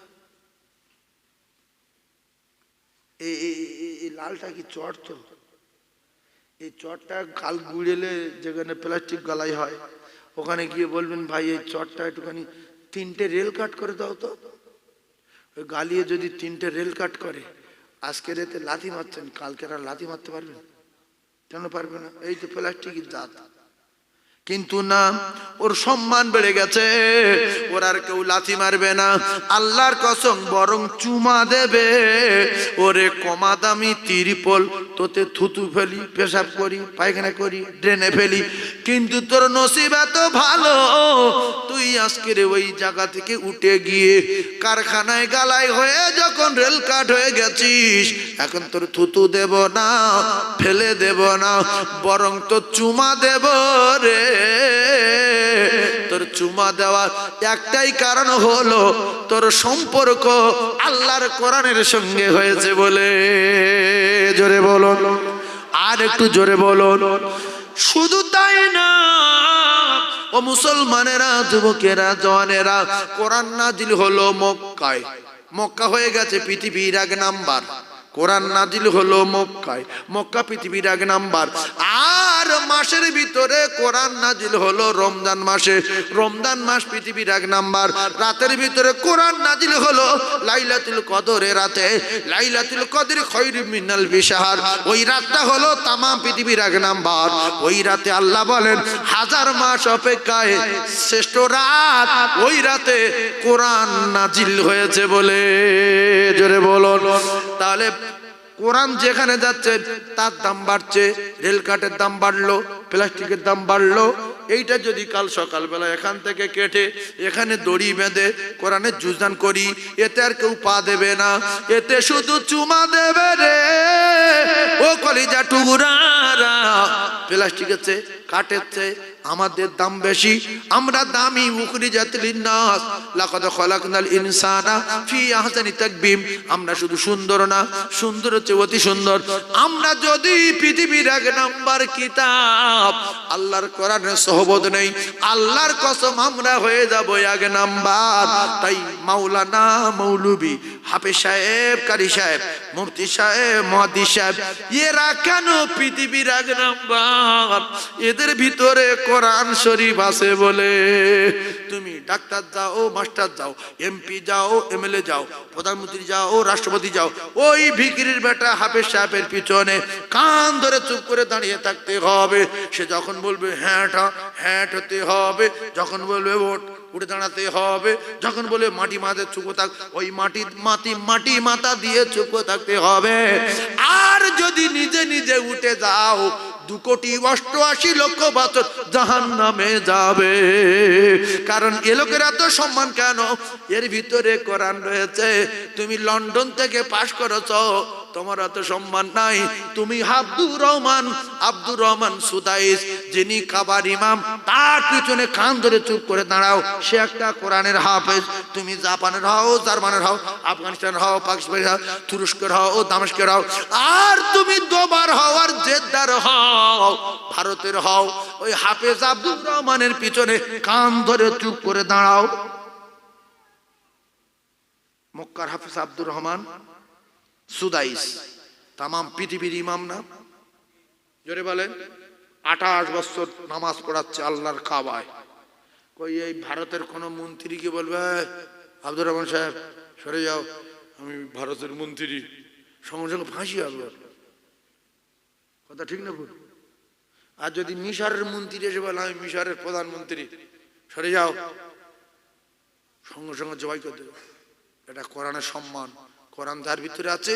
এই লালটা কি চট? তো এই চটটা গাল গুড়েলে যেখানে প্লাস্টিক গালাই হয়, ওখানে গিয়ে বলবেন ভাই এই চটটা একটুখানি 3টে রেল কাট করে দাও তো। ওই গালিয়ে যদি 3টে রেল কাট করে, আজকে রেতে লাথি মারছেন, কালকে আর লাথি মারতে পারবেন? কেন পারবে না? এই তো প্লাস্টিকের জাত। কিন্তু না, ওর সম্মান বেড়ে গেছে, ওর আর কেউ লাথি মারবে না, আল্লাহর কসম, বরং চুমা দেবে। ওরে কমা দামি তিরপল, তোতে থুতু ফেলি, পেশাব করি, পায়খানা করি, ড্রেনে ফেলি, কিন্তু তোর নসিব এত ভালো, তুই আজকের ওই জায়গা থেকে উঠে গিয়ে কারখানায় গালাই হয়ে যখন রেল কাট হয়ে গেছিস, এখন তোর থুতু দেব না, ফেলে দেব না, বরং তোর চুমা দেব রে। তোর চুমা দেওয়ার একটাই কারণ হলো তোর সম্পর্ক আল্লাহর কোরআনের সঙ্গে হয়েছে বলে। জোরে বলো, আর একটু জোরে বলো। শুধু তাই না, ও মুসলমানেরা, যুবকেরা, জওয়ানেরা, কোরআন নাজিল হলো মক্কায়। মক্কা হয়ে গেছে পৃথিবীর 1 নাম্বার। কোরআন নাজিল হলো মক্কায়, মক্কা পৃথিবীর 1 নাম্বার। আর মাসের ভিতরে কোরআন নাজিল হলো রমজান মাসে, রমজান মাস পৃথিবীর 1 নাম্বার। রাতের ভিতরে কোরআন নাজিল হলো লাইলাতুল কদরের রাতে, লাইলাতুল কদর খায়রুম মিনাল শাহর, ওই রাতটা হলো তামাম পৃথিবীর 1 নাম্বার। ওই রাতে আল্লাহ বলেন 1000 মাস অপেক্ষায় শ্রেষ্ঠ রাত, ওই রাতে কোরআন নাজিল হয়েছে বলে। জোরে বলো। তাহলে কোরআন যেখানে যাচ্ছে তার দাম বাড়ছে, রেল কাটের দাম বাড়লো, প্লাস্টিকের দাম বাড়লো। এইটা যদি কাল সকালবেলা এখান থেকে কেটে এখানে দড়ি বেঁধে কোরআনের জুজদান করি, এতে আর কেউ পা দেবে না, এতে শুধু চুমা দেবে রে ও কলিজা টুকরারা। প্লাস্টিকের চেয়ে, কাঠের চেয়ে আমাদের দাম বেশি, আমরা দামি। উখরিজাত লিন্নাস লাকাদ খালাকনাল ইনসানা ফি আহসানি তাকবীম। আমরা শুধু সুন্দর না, সুন্দর হচ্ছে অতি সুন্দর। আমরা যদি পৃথিবীর 1 নাম্বার কিতাব আল্লাহর কোরআনের সহবত নেই, আল্লাহর কসম আমরা হয়ে যাব 1 নাম্বার। তাই মাওলানা, মৌলবি, হাফেজ সাহেব, কারি সাহেব, মুফতি সাহেব, মুহাদ্দিস সাহেব, এরা কেন পৃথিবীর 1 নাম্বার? এদের ভিতরে কোরআন শরীফ আছে বলে। তুমি ডাক্তার যাও, মাস্টার যাও, এমপি যাও, এমএলএ যাও, প্রধানমন্ত্রী যাও, রাষ্ট্রপতি যাও, ওই ভিখিরির বেটা হাফেজ সাহেবের পিছনে কান ধরে চুপ করে দাঁড়িয়ে থাকতে হবে। সে যখন বলবে হ্যাঁটা, হ্যাঁট হতে হবে, যখন বলবে ওঠ, উঠে দাঁড়াতে হবে, যখন বলে মাটি মাথায় চুপ থাক, ওই মাটি মাথা দিয়ে চুপ থাকতে হবে। আর যদি নিজে নিজে উঠে যাও, 2,88,00,000 বছর জাহান্নামে যাবে। কারণ এ লোকের এত সম্মান কেন? এর ভিতরে কোরআন রয়েছে। তুমি লন্ডন থেকে পাশ করেছো, তোমার এত সম্মান নাই। তুমি আব্দুর রহমান সুদাইস, যিনি কাবার ইমাম, তার পিছনে কান ধরে চুপ করে দাঁড়াও, সে একটা কোরআনের হাফেজ। তুমি জাপানের হও, জার্মানের হও, আফগানিস্তান হও, পাকিস্তানের হও, তুরস্কের হও, দামেস্কের হও, আর তুমি দোবার হও, আর জেদ্দার হও, ভারতের হও, ওই হাফেজ আব্দুর রহমানের পিছনে কান ধরে চুপ করে দাঁড়াও। মক্কার হাফেজ আব্দুর রহমান সুদাইস তামাম পৃথিবীর ইমাম না? জোরে বলেন। 28 বছর নামাজ পড়াচ্ছে আল্লাহর কাবায়। কই এই ভারতের কোন মন্ত্রী কি বলবে আব্দুর রহমান সাহেব সরে যাও, আমি ভারতের মন্ত্রী, সঙ্গে সঙ্গে ফাঁসি হবে? কথা ঠিক না ভুল? আর যদি মিশরের মন্ত্রী এসে বলে আমি মিশরের প্রধানমন্ত্রী, সরে যাও, সঙ্গে সঙ্গে জবাই করে দেবে। এটা কোরআনের সম্মান। কোরআন যার ভিতরে আছে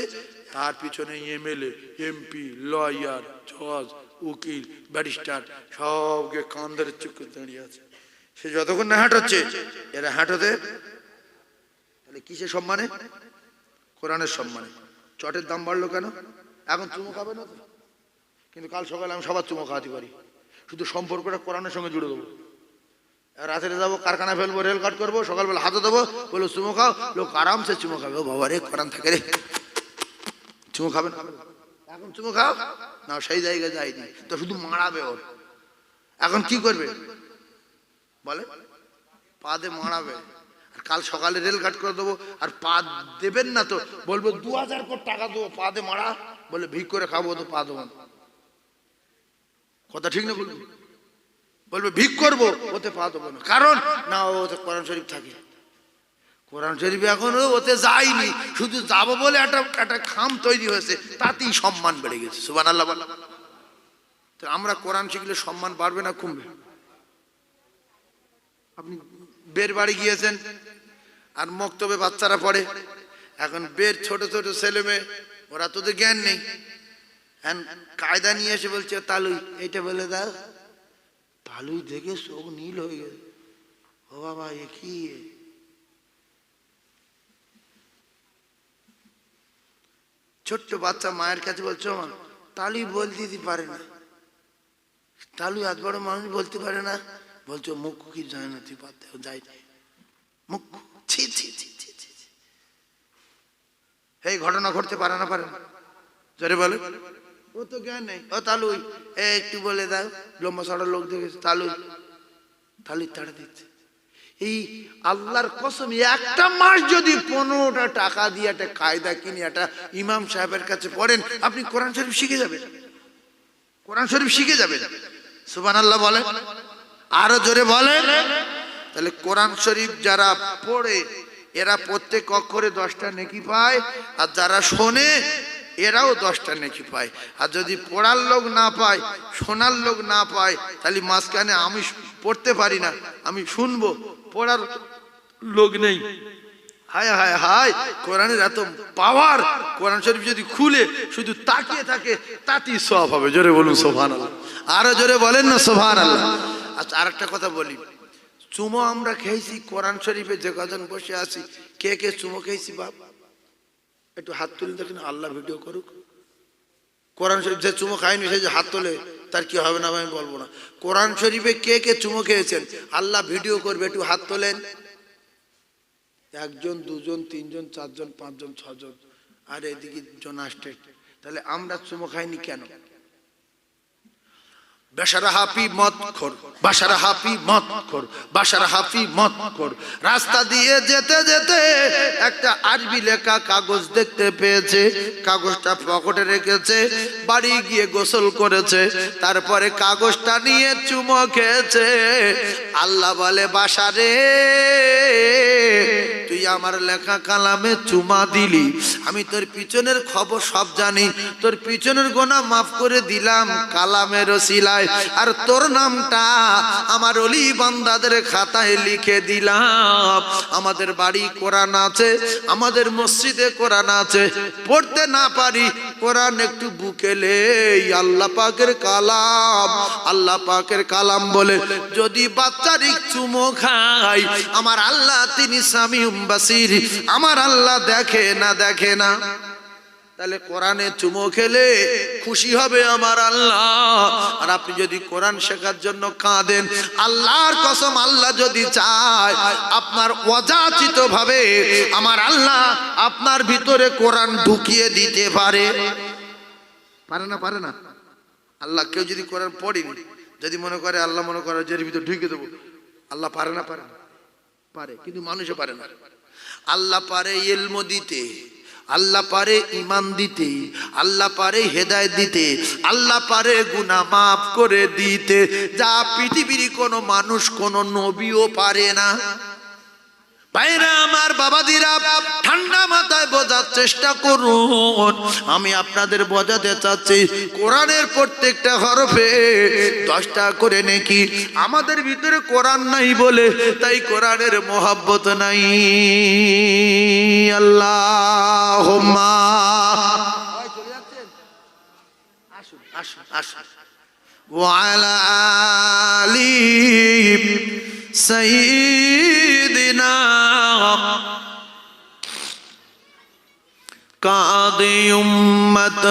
তার পিছনে এমএলএ, এমপি, লয়ার, জজ, উকিল, ব্যারিস্টার সবকে কান ধরে চুপ করে দাঁড়িয়ে আছে। সে যতক্ষণ না হাঁটাচ্ছে, এরা হাঁটাতে, তাহলে কিসের সম্মানে? কোরআনের সম্মানে। চটের দাম বাড়লো কেন? এখন চুমো খাবে না তো, কিন্তু কাল সকালে আমি সবার চুমো খাওয়াতে পারি। শুধু সম্পর্কটা কোরআনের সঙ্গে জুড়ে দেবো। রাতে যাবো, কারখানা ফেলবো, রেল কাট করবো, সকালবেলা হাতে দেবো, বলো চুমো খাও, লোক আরামসে চুমো খাবে। ও বাবা রে, কোরআন থাকে রে, চুমো খাবে না? এখন চুমো খাও না, সেই জায়গায় যায়নি তো, শুধু মারাবে ওর। এখন কি করবে বলে? পা দিয়ে মারাবে। আর কাল সকালে রেল কাট করে দেবো, আর পা দেবেন না তো বলবো 2000 কোটি টাকা দেবো, পা দিয়ে মারা, বলে ভিক করে খাবো তো পা দেবো। কথা ঠিক না বলবো? বলবে ভিক করবো, ওতে পা দেবো না। কারণ না, ওতে কোরআন শরীফ থাকে। কোরআন শরীফ এখনো ওতে যায়নি, শুধু যাবো বলে একটা খাম তৈরি হয়েছে, তাতেই সম্মান বেড়ে গেছে। সুবহানাল্লাহ বল। তো আমরা কোরআন শিখলে সম্মান বাড়বে না কমবে? আপনি বের বাড়ি গিয়েছেন আর মক্তবে বাচ্চারা পড়ে, এখন বের ছোট ছোট ছেলে মেয়ে, ওরা তো জ্ঞান নেই, কায়দা নিয়ে এসে বলছে তালুই, এটা বলে দাও। তালুই দেখে চোখ নীল হয়ে গেছে, ও বাবা এ কি? ছোট্ট বাচ্চা মায়ের কাছে বলছো মা তালুই বলতে দিতে পারে না, তালুই এত বড় মানুষ বলতে পারে না, বলছো মুখ কি যায় না, তুই বাদ দে, যাই মুখ। ছি ছি ছি ছি ছি। এই ঘটনা ঘটতে পারে না, পারে না? জোরে বলে। ও তো জ্ঞান নেই। ও তালুই একটু বলে দাও, লম্বা সাড়া লোক দেখেছে, তালুই তালুই তাড়া দিচ্ছে। এই আল্লাহর কসম, একটা মাস যদি 15টা টাকা দিয়ে একটা কায়দা কিনে একটা ইমাম সাহেবের কাছে পড়েন, আপনি কোরআন শরীফ শিখে যাবেন, কোরআন শরীফ শিখে যাবেন। সুবহানাল্লাহ বলে, আরো জোরে বলে। তাহলে কোরআন শরীফ যারা পড়ে এরা প্রত্যেক অক্ষরে 10টা নেকি পায়, আর যারা শোনে এরাও 10টা নেকি পায়। আর যদি পড়ার লোক না পায়, শোনার লোক না পায়, তাহলে মাঝখানে আমি পড়তে পারি না, আমি শুনবো, পড়ার লোক নেই। হায় হায় হায়, কোরআনের এত পাওয়ার, কোরআন শরীফ যদি খুলে শুধু তাকিয়ে থাকে তাতেই সওয়াব হবে। জোরে বলুন সুবহানাল্লাহ, আরো জোরে বলেন না সুবহানাল্লাহ। আচ্ছা আরেকটা কথা বলি, চুমো আমরা খেয়েছি কোরআন শরীফে, যে কজন বসে আছি কে কে চুমো খেয়েছি বাপ? একটু হাত তুলে দেখেন, আল্লাহ ভিডিও করুক। কোরআন শরীফ যে চুমো খায়নি সে যে হাত তোলে তার কি হবে না আমি বলবো না। কোরআন শরীফে কে কে চুমো খেয়েছেন আল্লাহ ভিডিও করবে, একটু হাত তোলেন। 1 জন 2 জন 3 জন 4 জন 5 জন 6 জন, আর এদিকে জন আসছে। তাহলে আমরা চুমো খাইনি কেন? বেশারা হাফি মত খোর, বাসারা হাফি মত খোর, বাসারা হাফি মত খোর। রাস্তা দিয়ে যেতে যেতে একটা আরবি লেখা কাগজ দেখতে পেয়েছে, কাগজটা পকেটে রেখেছে, বাড়ি গিয়ে গোসল করেছে, তারপরে কাগজটা নিয়ে চুমো খেয়েছে। আল্লাহ বলে বাসারে, তুই আমার লেখা কালামে চুমা দিলি, আমি তোর পিছনের খবর সব জানি, তোর পিছনের গোনা মাফ করে দিলাম কালামের ওসিলায়, আর তোর নামটা আমার ওলি বান্দাদের খাতায় লিখে দিলাম। আমাদের বাড়ি কোরআন আছে, আমাদের মসজিদে কোরআন আছে, পড়তে না পারি কোরআন একটু বুকেলে আল্লাহ পাকের কালাম, আল্লাহ পাকের কালাম বলে যদি বাচ্চারি চুমো খাই, আমার আল্লাহ তিনি সামিউম বাসির, আমার আল্লাহ দেখে না, দেখে না। তাহলে কোরআনে চুমো খেলে খুশি হবে আমার আল্লাহ। আর আপনি যদি কোরআন শেখার জন্য কাঁদেন, আল্লাহর কসম আল্লাহ যদি চায় আপনার অযাচিত ভাবে আমার আল্লাহ আপনার ভিতরে কোরআন ঢুকিয়ে দিতে পারে। পারে না? পারে না? আল্লাহ কেউ যদি কোরআন পড়েনি, যদি মনে করে আল্লাহ মনে করে যে ভিতরে ঢুকিয়ে দেবো, আল্লাহ পারে না? পারে না? পারে, কিন্তু মানুষও পারে না। আল্লাহ পারে ইলম দিতে, আল্লাহ পারে ঈমান দিতে, আল্লাহ পারে হেদায়েত দিতে, আল্লাহ পারে গুনাহ মাফ করে দিতে, যা পৃথিবীর কোনো মানুষ কোনো নবীও পারে না। ভাইরা আমার, বাবাদিরা, ঠান্ডা মাথায় বোঝার চেষ্টা করুন। আমি আপনাদের বোঝাতে চাচ্ছি কোরআনের প্রত্যেকটা হরফে 10টা করে নেকি। আমাদের ভিতরে কোরআন নাই বলে তাই কোরআনের মহব্বত নাই। আল্লাহুম্মা আসুন আসুন আসুন ওয়া আলা আলি সাইয়্যিদিনা কাদে উম্মত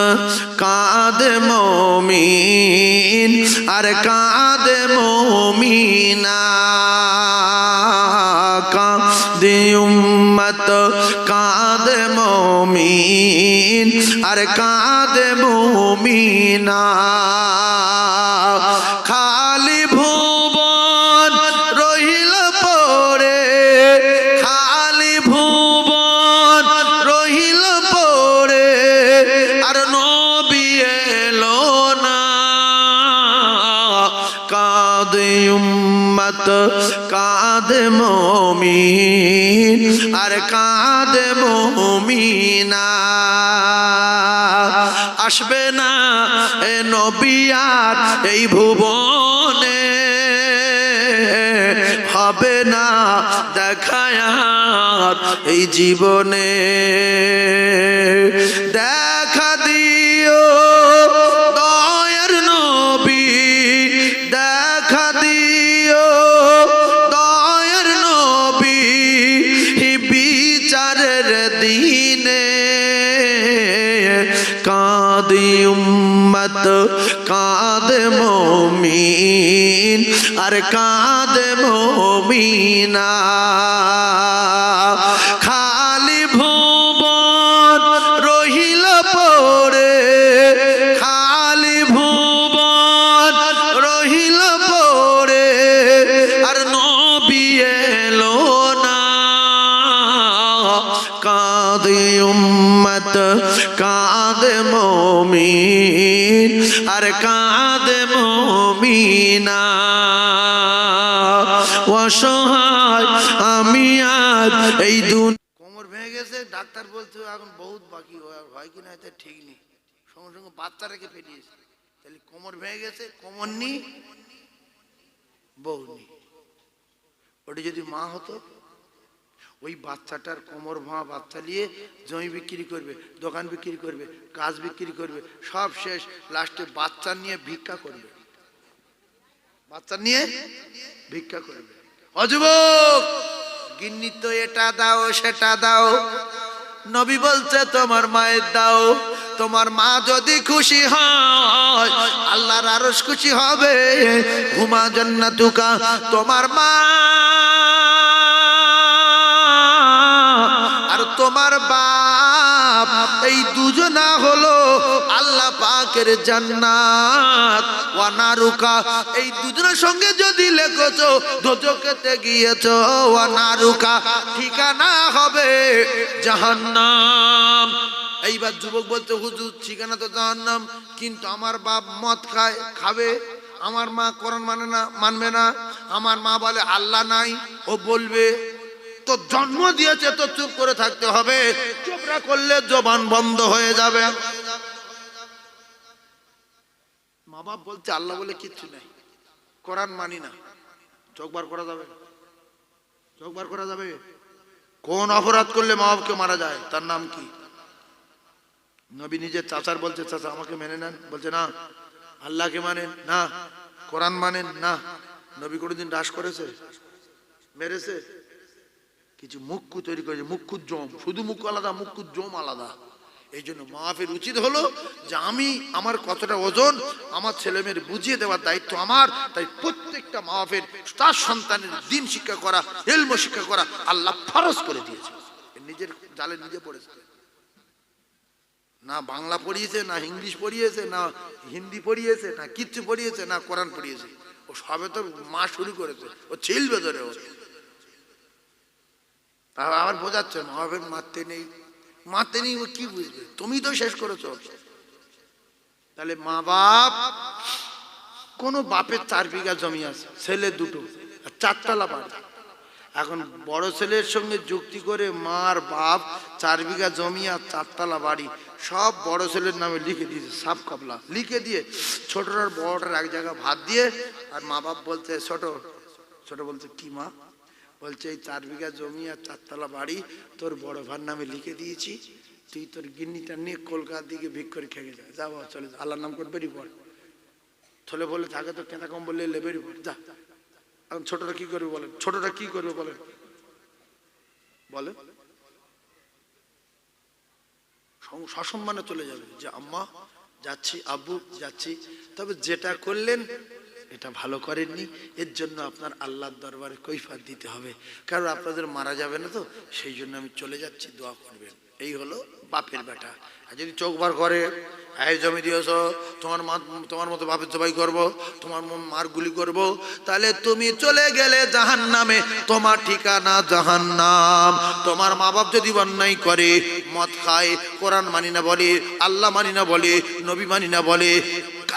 কাদে মুমিন আর কাদে মুমিনা, কাদে উম্মত কাদে মুমিন আর কাদে মুমিনা। খালি ভুবন রহিল পড়ে, খালি ভুবন রহিল পড়ে, আর নবী এলো না। কাঁদে উম্মত কাঁদে মুমিন আর কাঁদে মুমিনা। আসবে না এ নবী আর এই ভুবনে, হবে না দেখায়াত এই জীবনে। দেখা দিও দয়ার নবী, দেখা দিও দয়ার নবী, বিচারের দিনে। কাঁদে উম্মত কাঁদে মুমিন আর কাঁদে মুমিনা। খালি ভুবন রহিল পড়ে, খালি ভুবন রহিল পড়ে, আর নবী এলো না। কাঁদে উম্মত কাঁদে মুমিন আর কাঁদে মুমিনা। অসহায় আমি আজ এই কোমর ভেঙে গেছে, ডাক্তার বলছে এখন বহুত বাকি হয় কিনা এটা ঠিক নেই, সঙ্গে সঙ্গে বাচ্চা রেখে ফেলিয়েছে। তাহলে কোমর ভেঙে গেছে, কোমর নি বউ নি। ওটা যদি মা হতো, ওই বাচ্চাটার কোমর ভাঙা বাচ্চা নিয়ে জমি বিক্রি করবে, দোকান বিক্রি করবে, গাছ বিক্রি করবে, সব শেষ, লাস্টে বাচ্চা নিয়ে ভিক্ষা করবে, বাচ্চা নিয়ে ভিক্ষা করবে। অযুবক, গিন্নি তো এটা দাও সেটা দাও, নবী বলছে তোমার মায়ের দাও। তোমার মা যদি খুশি হয় আল্লাহর আরশ খুশি হবে। হুমা জান্নাতুকা, তোমার মা আর তোমার বাপ এই দুজনা হলো আল্লাহ পাকের জান্নাত। ওয়া নারুকা, এই দুজনের সঙ্গে যদি লেখছো দোজখেতে গিয়েছো, ওয়া নারুকা ঠিকানা হবে জাহান্নাম। এইবার যুবক বলতে হুজুর ঠিকানা তো জাহান্নাম, কিন্তু আমার বাপ মদ খায়, খাবে, আমার মা কোরআন মানে না, মানবে না, আমার মা বলে আল্লাহ নাই, ও বলবে। তো জন্ম দিয়েছে তো চুপ করে থাকতে হবে, চুপ না করলে জবান বন্ধ হয়ে যাবে। মা বাপ বলছে আল্লাহ বলে কিচ্ছু নাই, কোরআন মানি না, চোখ বার করা যাবে, চোখ বার করা যাবে। কোন অপরাধ করলে মা বাপকে মারা যায়, তার নাম কি? নবী নিজের চাচার বলছে চাচা আমাকে মেনে নেন, বলছে না। আল্লাহকে মানেন না, কোরআন মানেন না। নবী কোনোদিন রাস করেছে, মেরেছে? কিছু মুক্কু তৈরি করেছে, মুক্কুর জম, শুধু মুক্কু আলাদা, মুক্কুর জম আলাদা। এই জন্য মা বাপের উচিত হলো যে আমি আমার কতটা ওজন আমার ছেলে মেয়ের বুঝিয়ে দেওয়ার দায়িত্ব আমার। তাই প্রত্যেকটা মা বাপের তার সন্তানের দিন শিক্ষা করা, ইলম শিক্ষা করা আল্লাহ ফরজ করে দিয়েছে। নিজের জালে নিজে পড়েছে, না বাংলা পড়িয়েছে, না ইংলিশ পড়িয়েছে, না হিন্দি পড়িয়েছে, না কিচ্ছু পড়িয়েছে, না কোরআন পড়িয়েছে। ও সবে তো মা শুরু করেছে, ও ছিলবে ধরে। ও আবার বোঝাচ্ছে মা বাপের মারতে নেই, মারতে নেই, ও কি বুঝবে? তুমি তো শেষ করেছো। তাহলে মা বাপ, কোন বাপের 4 বিঘা জমি আছে, ছেলে দুটো, 4 তলা বাড়ি। এখন বড় ছেলের সঙ্গে যুক্তি করে মার বাপ 4 বিঘা জমি আর 4 তলা বাড়ি সব বড় ছেলের নামে লিখে দিয়েছে, সাফ কাবলা লিখে দিয়ে ছোটটার বড়টার এক জায়গায় ভাত দিয়ে। আর মা বাপ বলছে ছোট, ছোট বলছে কি মা? বলছে এই 4 বিঘা জমি আর 4 তলা বাড়ি তোর বড় ভাইয়ের নামে লিখে দিয়েছি, তুই তোর গিন্নিটা নিয়ে কলকাতার দিকে ভিক করে খেয়ে যা, যাবো চলে যা, আল্লাহর নাম করে বেরিয়ে পড়। ছেলে বলে থাকে তো কেনা কম বললে বেরিয়ে পড় যা। এখন ছোটরা কি করবে বলেন? ছোটরা কি করবে বলেন? বলে সসম্মানে চলে যাবে যে আম্মা যাচ্ছি, আব্বু যাচ্ছি, তবে যেটা করলেন এটা ভালো করেননি, এর জন্য আপনার আল্লাহর দরবারে কৈফিয়ত দিতে হবে, কারণ আপনাদের মারা যাবে না তো, সেই জন্য আমি চলে যাচ্ছি, দোয়া করবেন। এই হলো বাপের বেটা। আর যদি চোখ বার করে এই জমি দিয়েছ, তোমার মতো বাপের জবাই করবো, তোমার মার গুলি করবো, তাহলে তুমি চলে গেলে জাহান্নামে, তোমার ঠিকানা জাহান্নাম। তোমার মা বাপ যদি অন্যায় করে, মদ খায়, কোরআন মানি না বলে, আল্লাহ মানি না বলে, নবী মানি না বলে,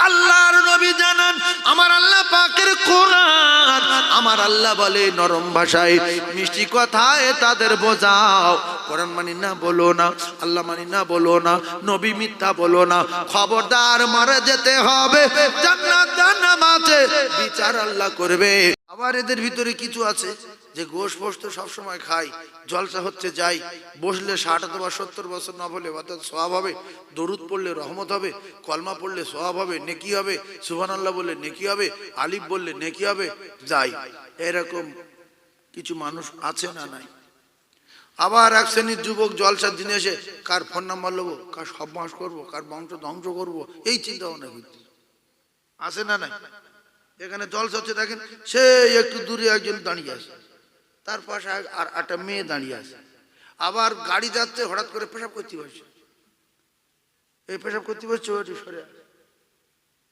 আল্লাহর নবী জানান, আমার আল্লাহ পাকের কোরআন, আমার আল্লাহ বলে নরম ভাষায় মিষ্টি কথায় তাদের বোঝাও, কোরআন মানি না বলো না, আল্লাহ মানি না বলো না, নবী মিথ্যা বলো না, খবরদার মারা যেতে হবে, জান্নাত জাহান্নাম আছে, বিচার আল্লাহ করবে। আবার এদের ভিতরে কিছু আছে যে গোশ ফোশ তো সবসময় খাই, জলসা হচ্ছে যাই, বসলে 60 অথবা 70 বছর না বলে অর্থাৎ সওয়াব হবে, দরুদ পড়লে রহমত হবে, কলমা পড়লে সওয়াব হবে, নেকি হবে, সুবহানাল্লাহ বললে নেকি হবে, আলিফ বললে নেকি হবে, যাই। এরকম কিছু মানুষ আছে না নাই? আবার এক শ্রেণীর যুবক জলসার দিনে এসে কার ফোন নাম্বার নেবো, কার সব মাস করবো, কার বংশ ধ্বংস করবো, এই চিন্তা ভাবনা করছে, আছে না নাই? এখানে জলসা হচ্ছে দেখেন, সে একটু দূরে একজন দাঁড়িয়ে আছে, তার পাশে আর একটা মেয়ে দাঁড়িয়ে আছে, আবার গাড়ি যাচ্ছে, হঠাৎ করে পেশাব করতে বসছে, এই পেশাব করতে বসছে, ওই সরে আসে।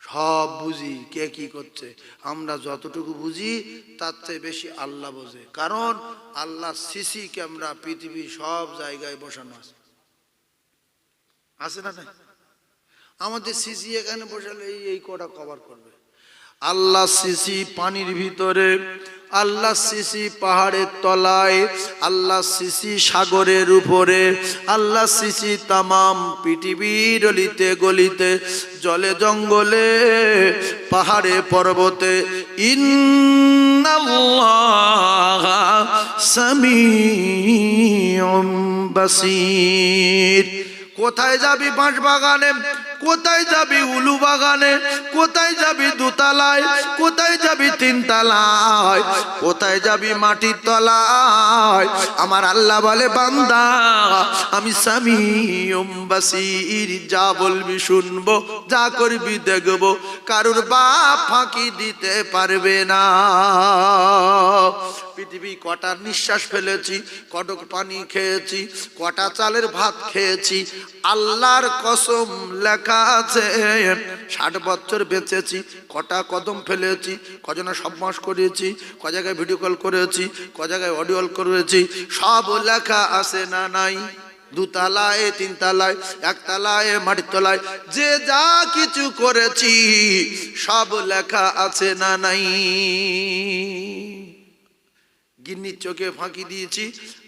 সব বুঝি কে কি করছে, আমরা যতটুকু বুঝি তার চেয়ে বেশি আল্লাহ বোঝে, কারণ আল্লাহ সিসি ক্যামেরা পৃথিবীর সব জায়গায় বসানো আছে, আছে না নাই? আমাদের সিসি এখানে বসালে এই কটা কভার করবে। আল্লাহ সিসি পানির ভিতরে, আল্লাহ সিসি পাহাড়ের তলায়, আল্লাহ সিসি সাগরের উপরে, আল্লাহ সিসি তামাম পৃথিবীর অলিতে গলিতে, জলে জঙ্গলে, পাহাড়ে পর্বতে। ইন্নাল্লাহা সামিউম বাসীর। কোথায় যাবি বাঁশ বাগানে, কোথায় যাবি উলু বাগানে, কোথায় যাবি দোতলায়, কোথায় যাবি তিনতলায়, কোথায় যাবি মাটির তলায়, আমার আল্লাহ বলে বান্দা আমি সামিউম বাসীর, যা বলবি শুনবো, যা করবি দেখবো, কারুর বাপ ফাঁকি দিতে পারবে না। পৃথিবী কটার নিঃশ্বাস ফেলেছি, কটক পানি খেয়েছি, কটা চালের ভাত খেয়েছি, আল্লাহর কসম লেখা আছে 60 বছর বেঁচেছি, কটা কদম ফেলেছি, কজনা সব মাস করেছি, ক জায়গায় ভিডিও কল করেছি, ক জায়গায় অডিও কল করেছি, সব লেখা আছে না নাই? দুতলায়, তিনতলায়, একতলায়, মাটির তলায়, যে যা কিছু করেছি সব লেখা আছে না নাই? গিন্নির চোখে ফাঁকি দিয়েছি,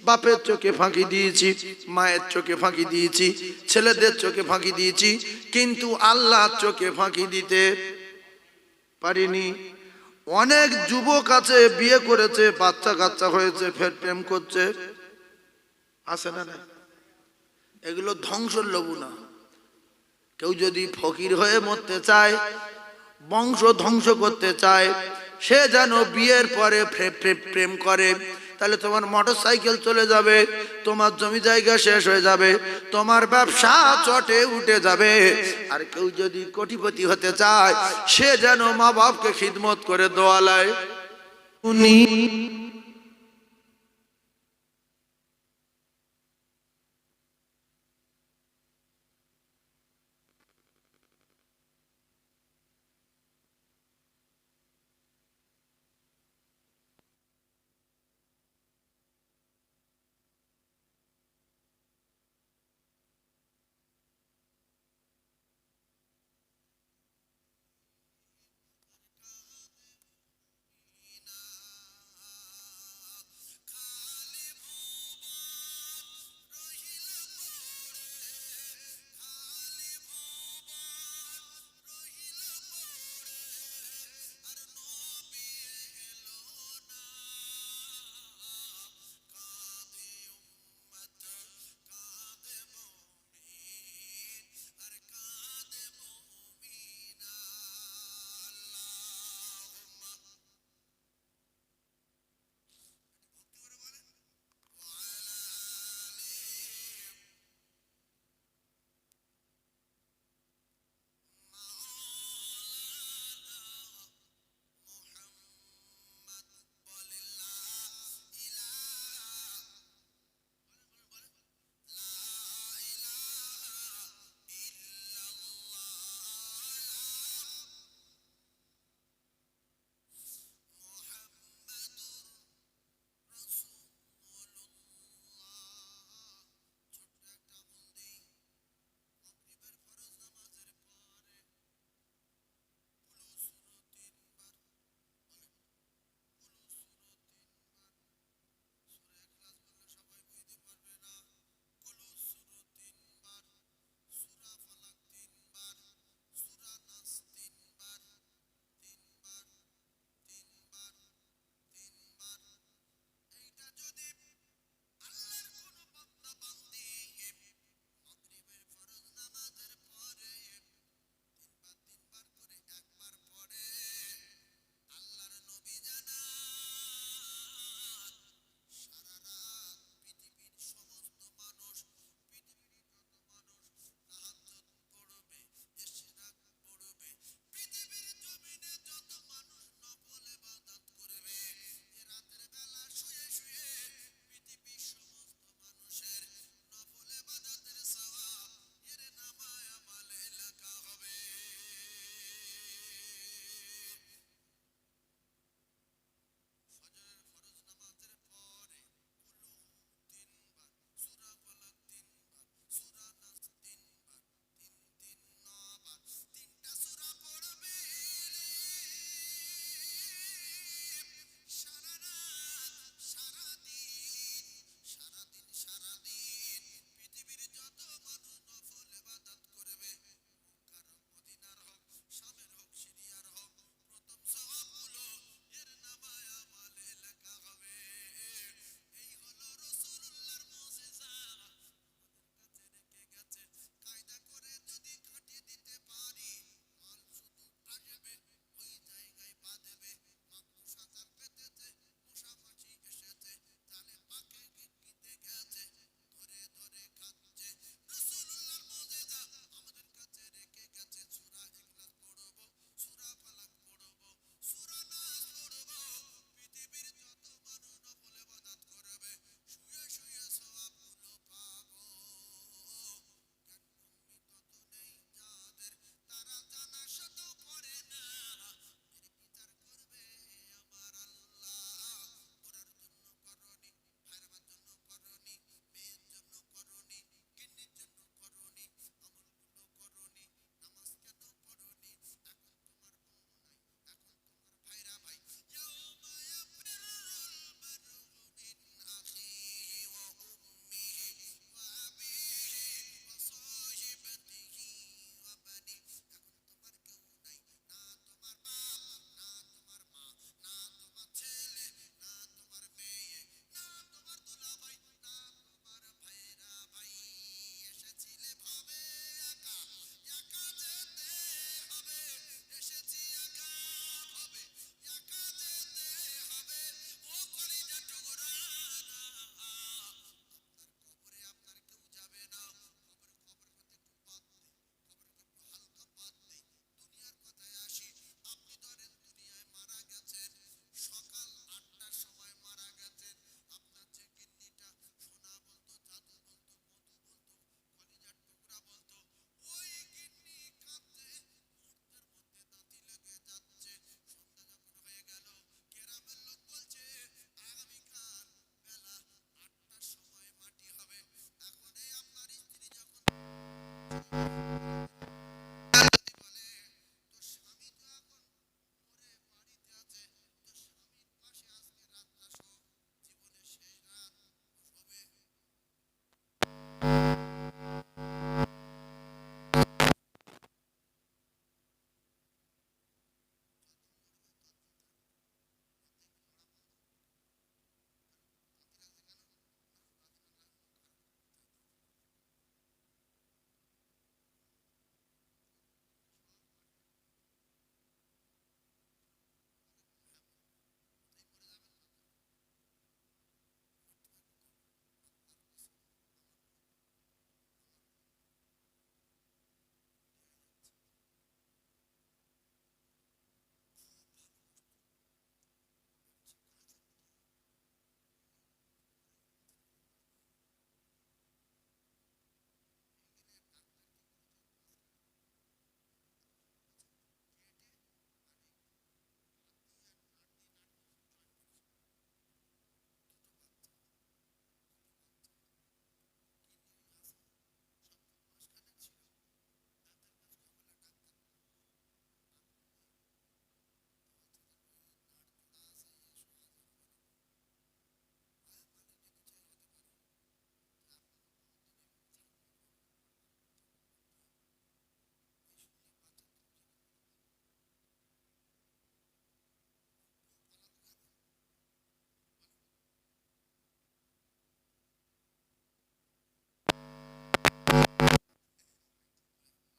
বাপের চোখে ফাঁকি দিয়েছি, মায়ের চোখে ফাঁকি দিয়েছি, ছেলেদের চোখে ফাঁকি দিয়েছি, কিন্তু আল্লাহর চোখে ফাঁকি দিতে পারিনি। অনেক যুবক আছে বিয়ে করেছে, বাচ্চা কাচ্চা হয়েছে, ফের প্রেম করছে, আছে না না? এগুলো ধ্বংসের নমুনা। কেউ যদি ফকির হয়ে মরতে চায়, বংশ ধ্বংস করতে চায়, সে যেন বিয়ের পরে প্রেম করে, তাহলে তোমার মোটর সাইকেল চলে যাবে, তোমার জমি জায়গা শেষ হয়ে যাবে, তোমার ব্যবসা চটে উঠে যাবে। আর কেউ যদি কোটিপতি হতে চায়, সে যেন মা বাপকে খিদমত করে দোয়ালায় উনি।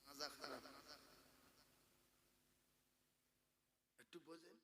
মাজা খারাপ, একটু বোঝেন।